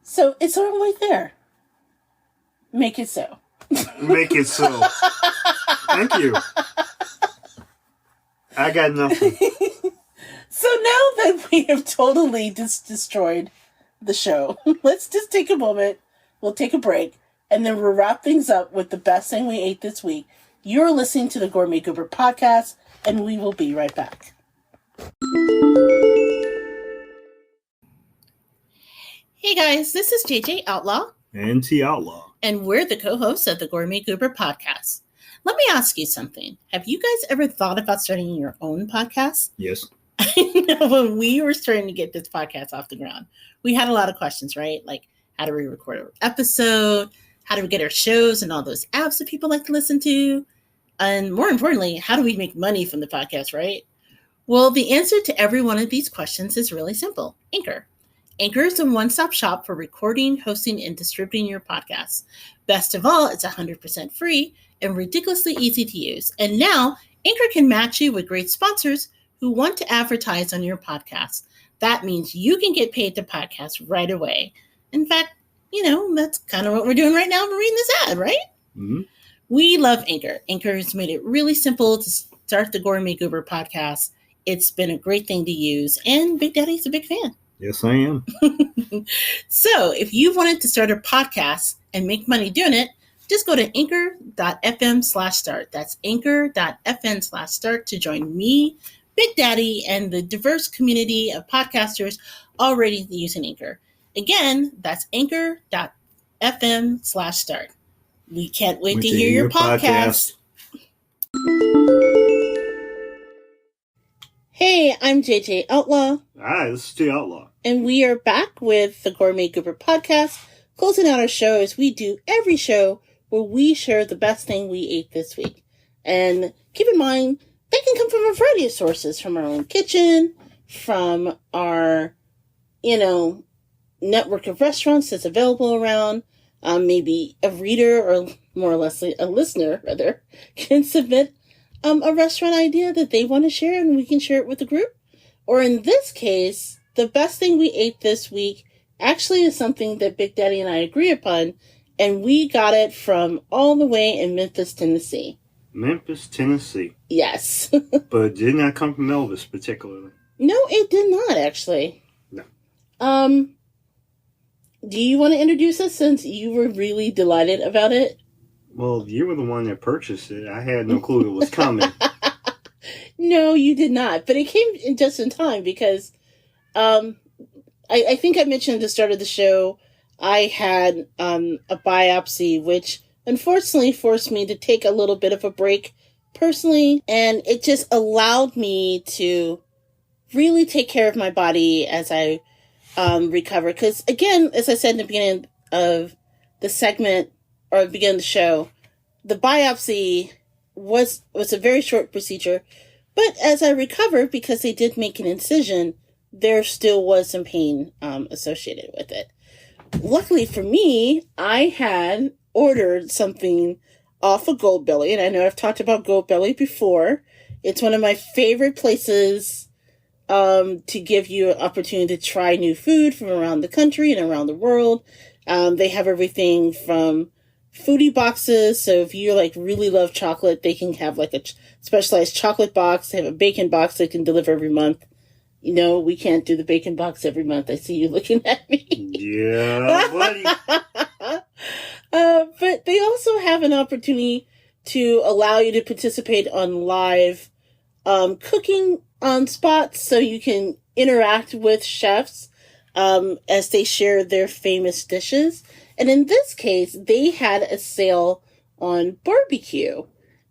Speaker 1: So it's all right there. Make it so.
Speaker 2: Make it so. Thank you. I got nothing.
Speaker 1: So now that we have totally destroyed the show, let's just take a moment. We'll take a break, and then we'll wrap things up with the best thing we ate this week. You're listening to the Gourmet Goober podcast, and we will be right back. Hey guys, this is JJ Outlaw.
Speaker 2: And T Outlaw.
Speaker 1: And we're the co-hosts of the Gourmet Goober podcast. Let me ask you something. Have you guys ever thought about starting your own podcast?
Speaker 2: Yes.
Speaker 1: I know when we were starting to get this podcast off the ground, we had a lot of questions, right? Like, how do we record an episode? How do we get our shows and all those apps that people like to listen to? And more importantly, how do we make money from the podcast, right? Well, the answer to every one of these questions is really simple. Anchor. Anchor is a one-stop shop for recording, hosting, and distributing your podcasts. Best of all, it's 100% free and ridiculously easy to use. And now, Anchor can match you with great sponsors who want to advertise on your podcast. That means you can get paid to podcast right away. In fact, that's kind of what we're doing right now. We're reading this ad, right?
Speaker 2: Mm-hmm.
Speaker 1: We love Anchor. Anchor has made it really simple to start the Gourmet Goober podcast. It's been a great thing to use, and Big Daddy's a big fan.
Speaker 2: Yes, I am.
Speaker 1: So if you wanted to start a podcast and make money doing it, just go to anchor.fm/start. That's anchor.fm/start to join me, Big Daddy, and the diverse community of podcasters already using Anchor. Again, that's anchor.fm/start. We can't wait to hear your podcast. Hey, I'm JJ Outlaw.
Speaker 2: Hi, this is T Outlaw.
Speaker 1: And we are back with the Gourmet Goober podcast, closing out our show as we do every show where we share the best thing we ate this week. And keep in mind, they can come from a variety of sources, from our own kitchen, from our, network of restaurants that's available around. Maybe a reader, or more or less a listener, rather, can submit a restaurant idea that they want to share, and we can share it with the group. Or in this case, the best thing we ate this week actually is something that Big Daddy and I agree upon, and we got it from all the way in Memphis, Tennessee.
Speaker 2: Memphis, Tennessee.
Speaker 1: Yes.
Speaker 2: But it did not come from Elvis, particularly.
Speaker 1: No, it did not, actually.
Speaker 2: No.
Speaker 1: Do you want to introduce us, since you were really delighted about it?
Speaker 2: Well, you were the one that purchased it. I had no clue it was coming.
Speaker 1: No, you did not. But it came in just in time because I think I mentioned at the start of the show I had a biopsy, which unfortunately forced me to take a little bit of a break personally. And it just allowed me to really take care of my body as I recover. Because again, as I said in the beginning of the segment, or the beginning of the show, the biopsy was a very short procedure. But as I recovered, because they did make an incision, there still was some pain associated with it. Luckily for me, I had ordered something off of Goldbelly, and I know I've talked about Goldbelly before. It's one of my favorite places to give you an opportunity to try new food from around the country and around the world. They have everything from foodie boxes, so if you really love chocolate, they can have a specialized chocolate box. They have a bacon box they can deliver every month. You know, we can't do the bacon box every month. I see you looking at me.
Speaker 2: Yeah, buddy.
Speaker 1: But they also have an opportunity to allow you to participate on live cooking spots, so you can interact with chefs as they share their famous dishes. And in this case, they had a sale on barbecue.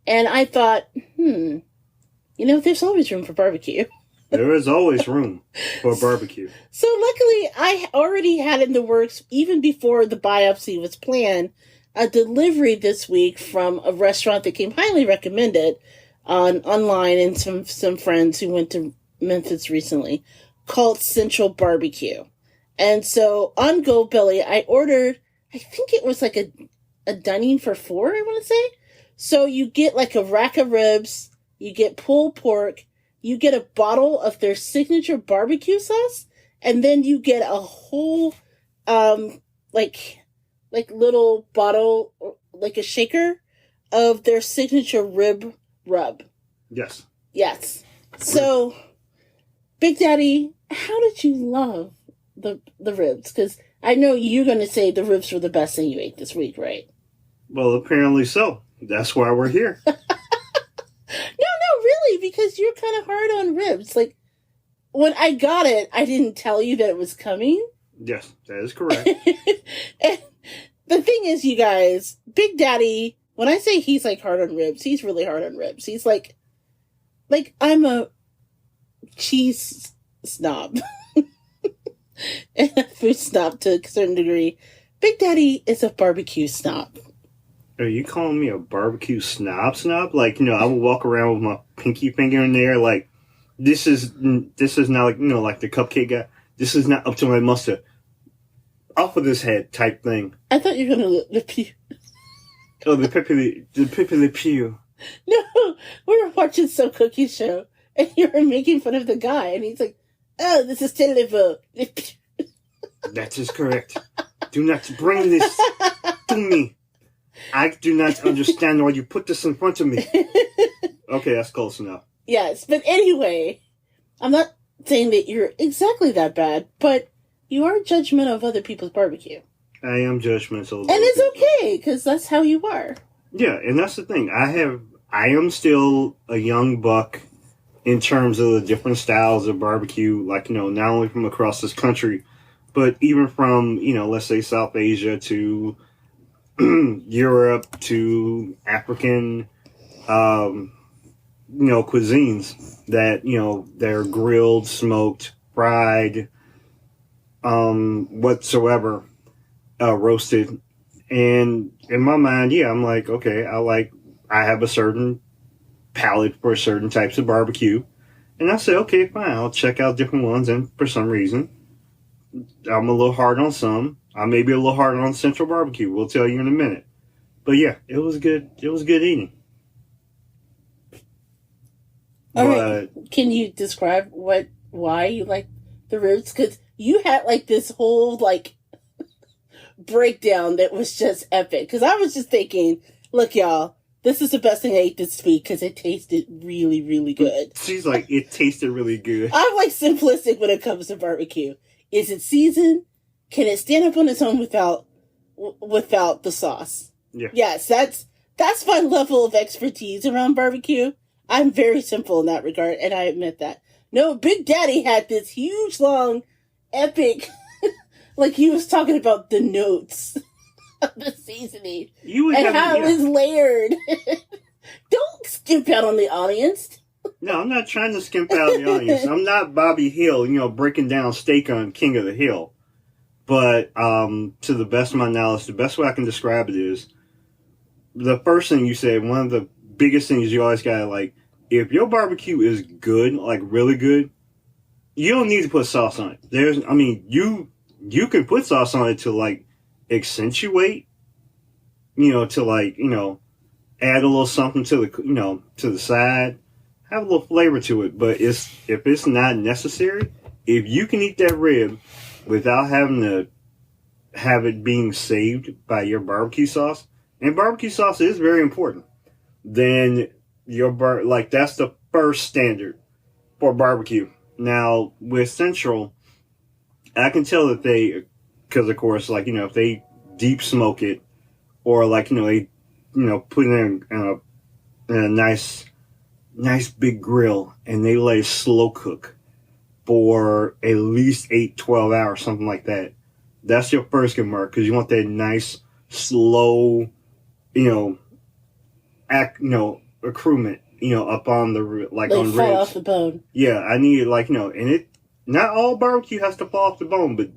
Speaker 1: And I thought, there's always room for barbecue.
Speaker 2: There is always room for barbecue.
Speaker 1: So luckily, I already had in the works, even before the biopsy was planned, a delivery this week from a restaurant that came highly recommended online, and some friends who went to Memphis recently, called Central Barbecue. And so on Goldbelly, I ordered, I think it was a dining for four, I want to say. So you get a rack of ribs, you get pulled pork, you get a bottle of their signature barbecue sauce, and then you get a whole, little bottle, a shaker of their signature rib rub.
Speaker 2: Yes.
Speaker 1: Yes. So, Big Daddy, how did you love the ribs? Because I know you're going to say the ribs were the best thing you ate this week, right?
Speaker 2: Well, apparently so. That's why we're here.
Speaker 1: No, really, because you're kind of hard on ribs. When I got it, I didn't tell you that it was coming.
Speaker 2: Yes, that is correct.
Speaker 1: And the thing is, you guys, Big Daddy, when I say he's hard on ribs, he's really hard on ribs. He's like I'm a cheese snob and a food snob to a certain degree. Big Daddy is a barbecue snob.
Speaker 2: Are you calling me a barbecue snob? I would walk around with my pinky finger in there, this is not the cupcake guy. This is not up to my mustard. Off of his head type thing.
Speaker 1: I thought you were going to lip you.
Speaker 2: Oh, the Pepe Le Pew.
Speaker 1: No, we were watching some cookie show, and you were making fun of the guy, and he's like, "Oh, this is terrible."
Speaker 2: That is correct. Do not bring this to me. I do not understand why you put this in front of me. Okay, that's close enough.
Speaker 1: Yes, but anyway, I'm not saying that you're exactly that bad, but you are judgmental of other people's barbecue.
Speaker 2: I am judgmental.
Speaker 1: And it's okay, because that's how you are. Yeah,
Speaker 2: and that's the thing. I am still a young buck in terms of the different styles of barbecue, not only from across this country, but even from, let's say South Asia to Europe to African, cuisines that, they're grilled, smoked, fried, whatsoever, roasted. And in my mind, I'm like, okay, I have a certain palate for certain types of barbecue. And I said, okay, fine, I'll check out different ones. And for some reason, I'm a little hard on some. I may be a little hard on Central Barbecue. We'll tell you in a minute. But yeah, it was good. It was good eating.
Speaker 1: All right. Can you describe why you like the ribs? Because you had this whole breakdown that was just epic. Because I was just thinking, look, y'all, this is the best thing I ate this week because it tasted really, really good.
Speaker 2: She's like, it tasted really good.
Speaker 1: I'm simplistic when it comes to barbecue. Is it seasoned? Can it stand up on its own without the sauce?
Speaker 2: Yeah.
Speaker 1: Yes, That's my level of expertise around barbecue. I'm very simple in that regard, and I admit that. No, Big Daddy had this huge, long, epic, like he was talking about the notes of the seasoning and how it was layered. Don't skimp out on the audience.
Speaker 2: No, I'm not trying to skimp out on the audience. I'm not Bobby Hill, breaking down steak on King of the Hill. But to the best of my knowledge, the best way I can describe it is the first thing you said, one of the biggest things you always gotta like, if your barbecue is good, like really good, you don't need to put sauce on it. You can put sauce on it to like accentuate, to like, add a little something to the side, have a little flavor to it. But if it's not necessary, if you can eat that rib without having to have it being saved by your barbecue sauce, and barbecue sauce is very important, then that's the first standard for barbecue. Now with Central, I can tell that because of course, if they deep smoke it, or they put it in a nice big grill and they let it slow cook for at least 12 hours, something like that. That's your first good mark, because you want that nice slow, accruement, up on the on
Speaker 1: fall
Speaker 2: ribs.
Speaker 1: off the bone.
Speaker 2: Yeah, I need and it. Not all barbecue has to fall off the bone, but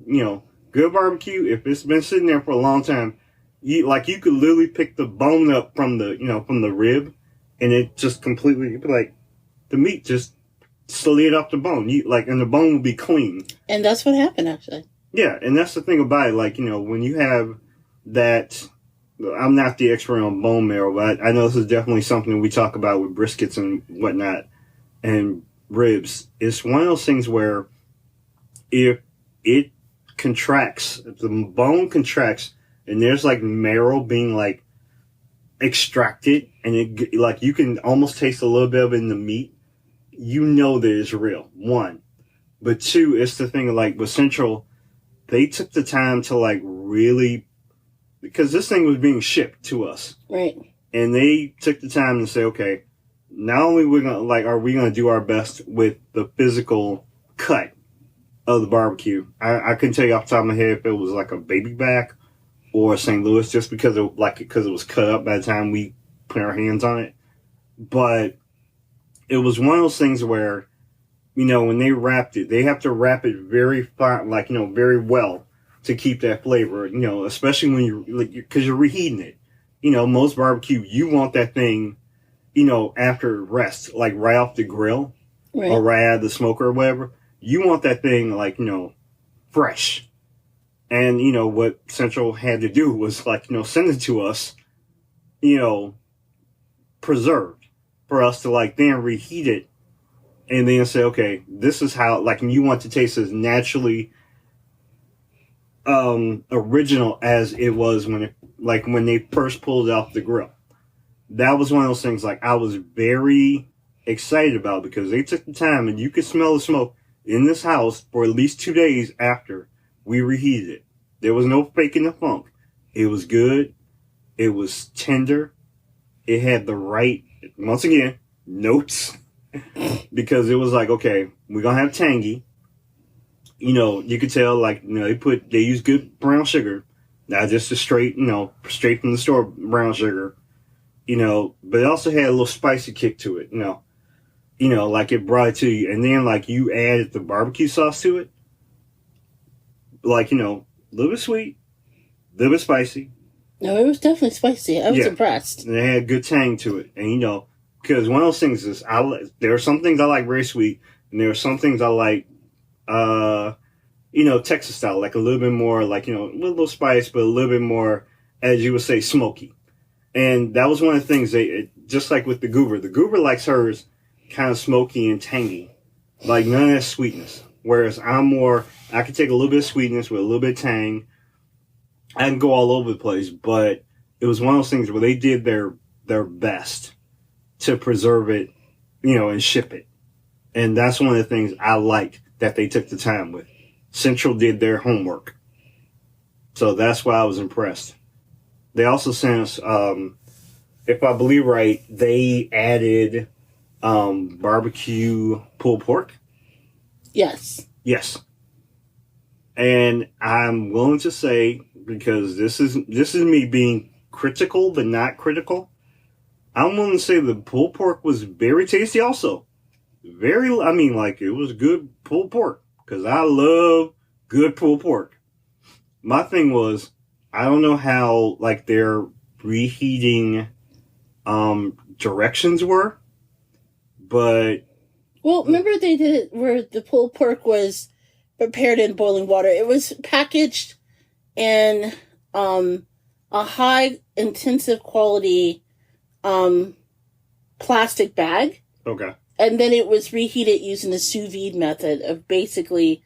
Speaker 2: good barbecue, if it's been sitting there for a long time, you could literally pick the bone up from the rib, and it just completely the meat just slid off the bone. And the bone will be clean.
Speaker 1: And that's what happened, actually.
Speaker 2: Yeah, and that's the thing about it. When you have that. I'm not the expert on bone marrow, but I know this is definitely something we talk about with briskets and whatnot and ribs. It's one of those things where if it contracts, if the bone contracts and there's marrow being extracted, and it you can almost taste a little bit of it in the meat, that it's real. One. But two, it's the thing with Central, they took the time to really, because this thing was being shipped to us.
Speaker 1: Right.
Speaker 2: And they took the time to say, okay, not only are we gonna do our best with the physical cut of the barbecue. I couldn't tell you off the top of my head if it was a baby back or St. Louis, just because it was cut up by the time we put our hands on it. But it was one of those things where, when they wrapped it, they have to wrap it very fine, very well, to keep that flavor, especially when because you're reheating it. Most barbecue, you want that thing, after rest, right off the grill, right, or right out of the smoker or whatever. You want that thing, fresh. And, what Central had to do was, send it to us, preserved, for us to, then reheat it, and then say, okay, this is how, and you want to taste as naturally original as it was when they first pulled it off the grill. That was one of those things I was very excited about, because they took the time, and you could smell the smoke in this house for at least 2 days after we reheated it. There was no faking the funk. It was good. It was tender. It had the right, once again, notes, because it was okay, we're gonna have tangy. You could tell, they use good brown sugar, not just a straight from the store brown sugar, but it also had a little spicy kick to it, it brought it to you. And then, you added the barbecue sauce to it, a little bit sweet, a little bit spicy.
Speaker 1: No, it was definitely spicy. I was impressed.
Speaker 2: And it had good tang to it. And, because one of those things is, there are some things I like very sweet, and there are some things I like, Texas style, a little bit more, a little spice, but a little bit more, as you would say, smoky. And that was one of the things just like with the Goober likes hers kind of smoky and tangy, none of that sweetness. Whereas I can take a little bit of sweetness with a little bit of tang. I can go all over the place, but it was one of those things where they did their best to preserve it, and ship it. And that's one of the things I like that they took the time with. Central did their homework. So that's why I was impressed. They also sent us if I believe right, they added barbecue pulled pork.
Speaker 1: Yes.
Speaker 2: Yes. And I'm willing to say, because this is me being critical but not critical, I'm willing to say the pulled pork was very tasty also. It was good pulled pork. Because I love good pulled pork. My thing was, I don't know how, like, their reheating directions were, but...
Speaker 1: Well, remember they did it where the pulled pork was prepared in boiling water. It was packaged in a high intensive quality plastic bag.
Speaker 2: Okay.
Speaker 1: And then it was reheated using the sous vide method of basically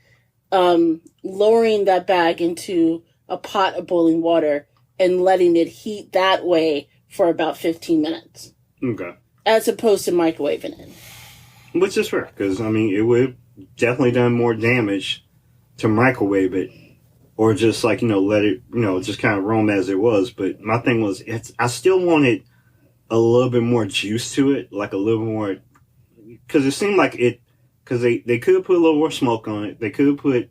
Speaker 1: lowering that bag into a pot of boiling water and letting it heat that way for about 15 minutes.
Speaker 2: Okay.
Speaker 1: As opposed to microwaving it.
Speaker 2: Which is fair, because, it would have definitely done more damage to microwave it, or just, let it, just kind of roam as it was. But my thing was, I still wanted a little bit more juice to it, like a little more, because it seemed like because they could have put a little more smoke on it. They could have put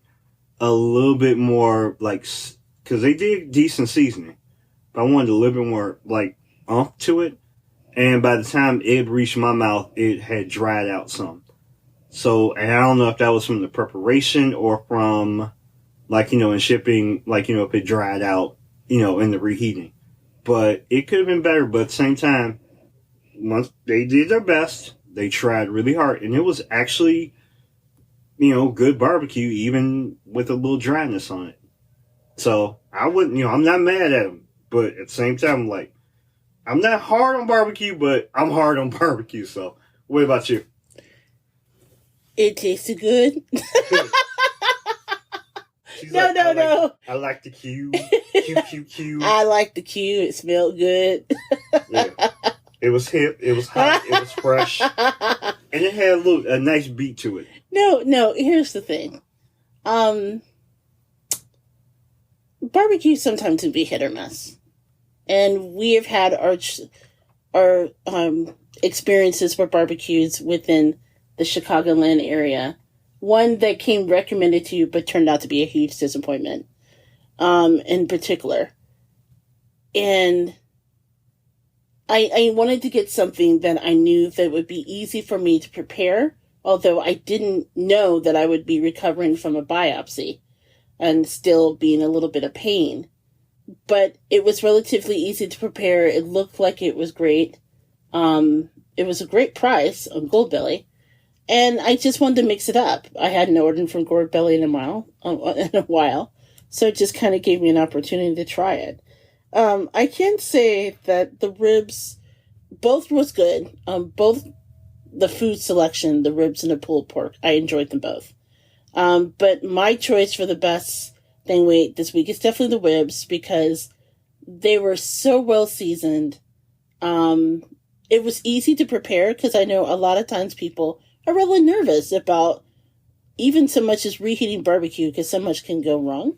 Speaker 2: a little bit more, because they did decent seasoning. But I wanted a little bit more, oomph to it. And by the time it reached my mouth, it had dried out some. So, and I don't know if that was from the preparation or from, in shipping, if it dried out, in the reheating. But it could have been better. But at the same time, once they did their best, they tried really hard. And it was actually, good barbecue, even with a little dryness on it. So, I wouldn't, I'm not mad at them. But at the same time, I'm not hard on barbecue, but I'm hard on barbecue. So, what about you?
Speaker 1: It tasted good. No.
Speaker 2: I like the Q. Q.
Speaker 1: I like the Q. It smelled good.
Speaker 2: Yeah. It was hip. It was hot. It was fresh. And it had a nice beat to it.
Speaker 1: No. Here's the thing. Barbecue sometimes can be hit or miss. And we have had our experiences with barbecues within the Chicagoland area. One that came recommended to you, but turned out to be a huge disappointment, in particular. And I wanted to get something that I knew that would be easy for me to prepare, although I didn't know that I would be recovering from a biopsy and still being a little bit of pain. But it was relatively easy to prepare. It looked like it was great. It was a great price on Goldbelly. And I just wanted to mix it up. I hadn't ordered from Goldbelly in a while. So it just kind of gave me an opportunity to try it. I can say that the ribs, both was good. Both the food selection, the ribs and the pulled pork, I enjoyed them both. But my choice for the best thing this week is definitely the ribs, because they were so well seasoned. It was easy to prepare, because I know a lot of times people are really nervous about even so much as reheating barbecue, because so much can go wrong.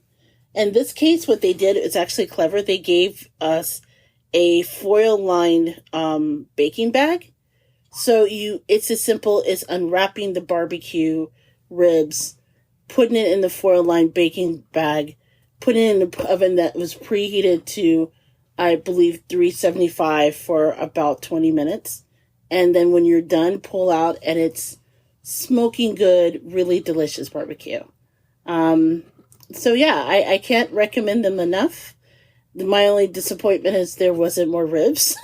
Speaker 1: In this case, what they did is actually clever. They gave us a foil-lined baking bag. So it's as simple as unwrapping the barbecue ribs, putting it in the foil-lined baking bag, putting it in the oven that was preheated to, I believe, 375 for about 20 minutes. And then when you're done, pull out, and it's smoking good, really delicious barbecue. So yeah, I can't recommend them enough. My only disappointment is there wasn't more ribs.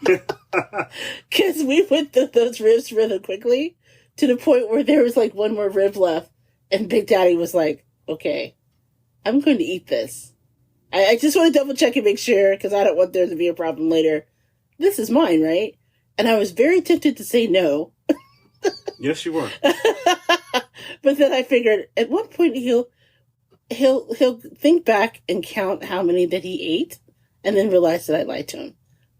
Speaker 1: Because we went through those ribs really quickly, to the point where there was one more rib left. And Big Daddy was like, okay, I'm going to eat this. I just want to double check and make sure, because I don't want there to be a problem later. This is mine, right? And I was very tempted to say no.
Speaker 2: Yes, you were.
Speaker 1: But then I figured at one point he'll think back and count how many that he ate, and then realize that I lied to him.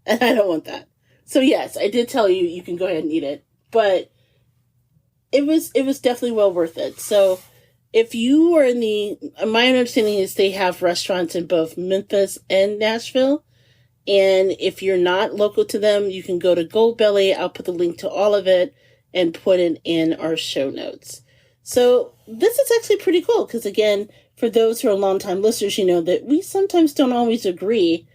Speaker 1: And I don't want that. So yes, I did tell you can go ahead and eat it. But it was definitely well worth it. So if you are my understanding is they have restaurants in both Memphis and Nashville. And if you're not local to them, you can go to Goldbelly. I'll put the link to all of it and put it in our show notes. So this is actually pretty cool because, again, for those who are longtime listeners, you know that we sometimes don't always agree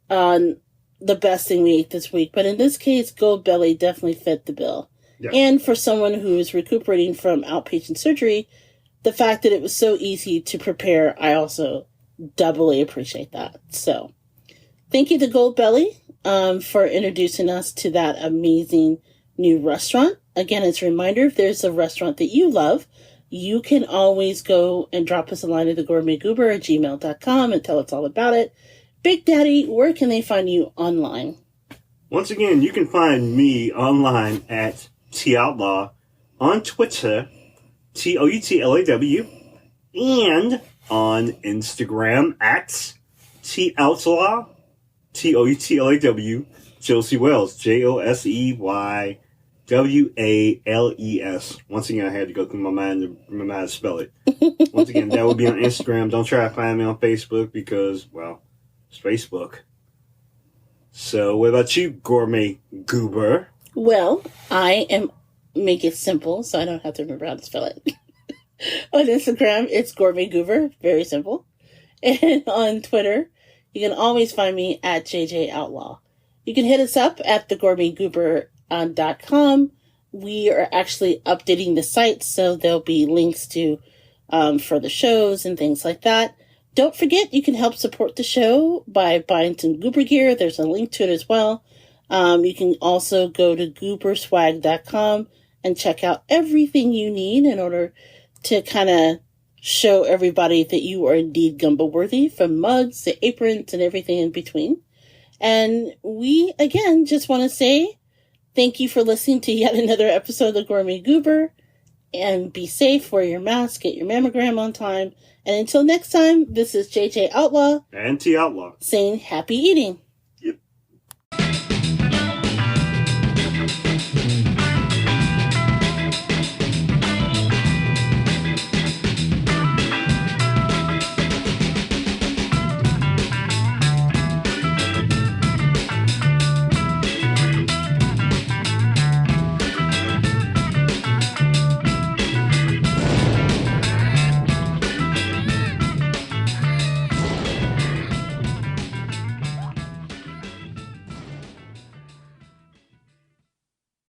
Speaker 1: on the best thing we ate this week. But in this case, Goldbelly definitely fit the bill.
Speaker 2: Yeah.
Speaker 1: And for someone who is recuperating from outpatient surgery, the fact that it was so easy to prepare, I also doubly appreciate that. So thank you to Goldbelly for introducing us to that amazing new restaurant. Again, as a reminder, if there's a restaurant that you love, you can always go and drop us a line at the Gourmet Goober at gmail.com and tell us all about it. Big Daddy, where can they find you online?
Speaker 2: Once again, you can find me online at T Outlaw, on Twitter, TOUTLAW, and on Instagram at T Outlaw, TOUTLAW, Josie Wells, JOSEYWALES. Once again, I had to go through my mind to remember how to spell it. Once again, that will be on Instagram. Don't try to find me on Facebook because, well, it's Facebook. So, what about you, Gourmet Goober?
Speaker 1: Well, I am make it simple so I don't have to remember how to spell it. On Instagram, it's Gourmet Goober. Very simple. And on Twitter, you can always find me at JJ Outlaw. You can hit us up at thegourmetgoober.com. We are actually updating the site, so there'll be links to further shows and things like that. Don't forget, you can help support the show by buying some Goober gear. There's a link to it as well. You can also go to gooberswag.com and check out everything you need in order to kind of show everybody that you are indeed gumbo worthy, from mugs to aprons and everything in between. And we, again, just want to say thank you for listening to yet another episode of the Gourmet Goober. And be safe, wear your mask, get your mammogram on time. And until next time, this is JJ Outlaw
Speaker 2: and T Outlaw
Speaker 1: saying happy eating.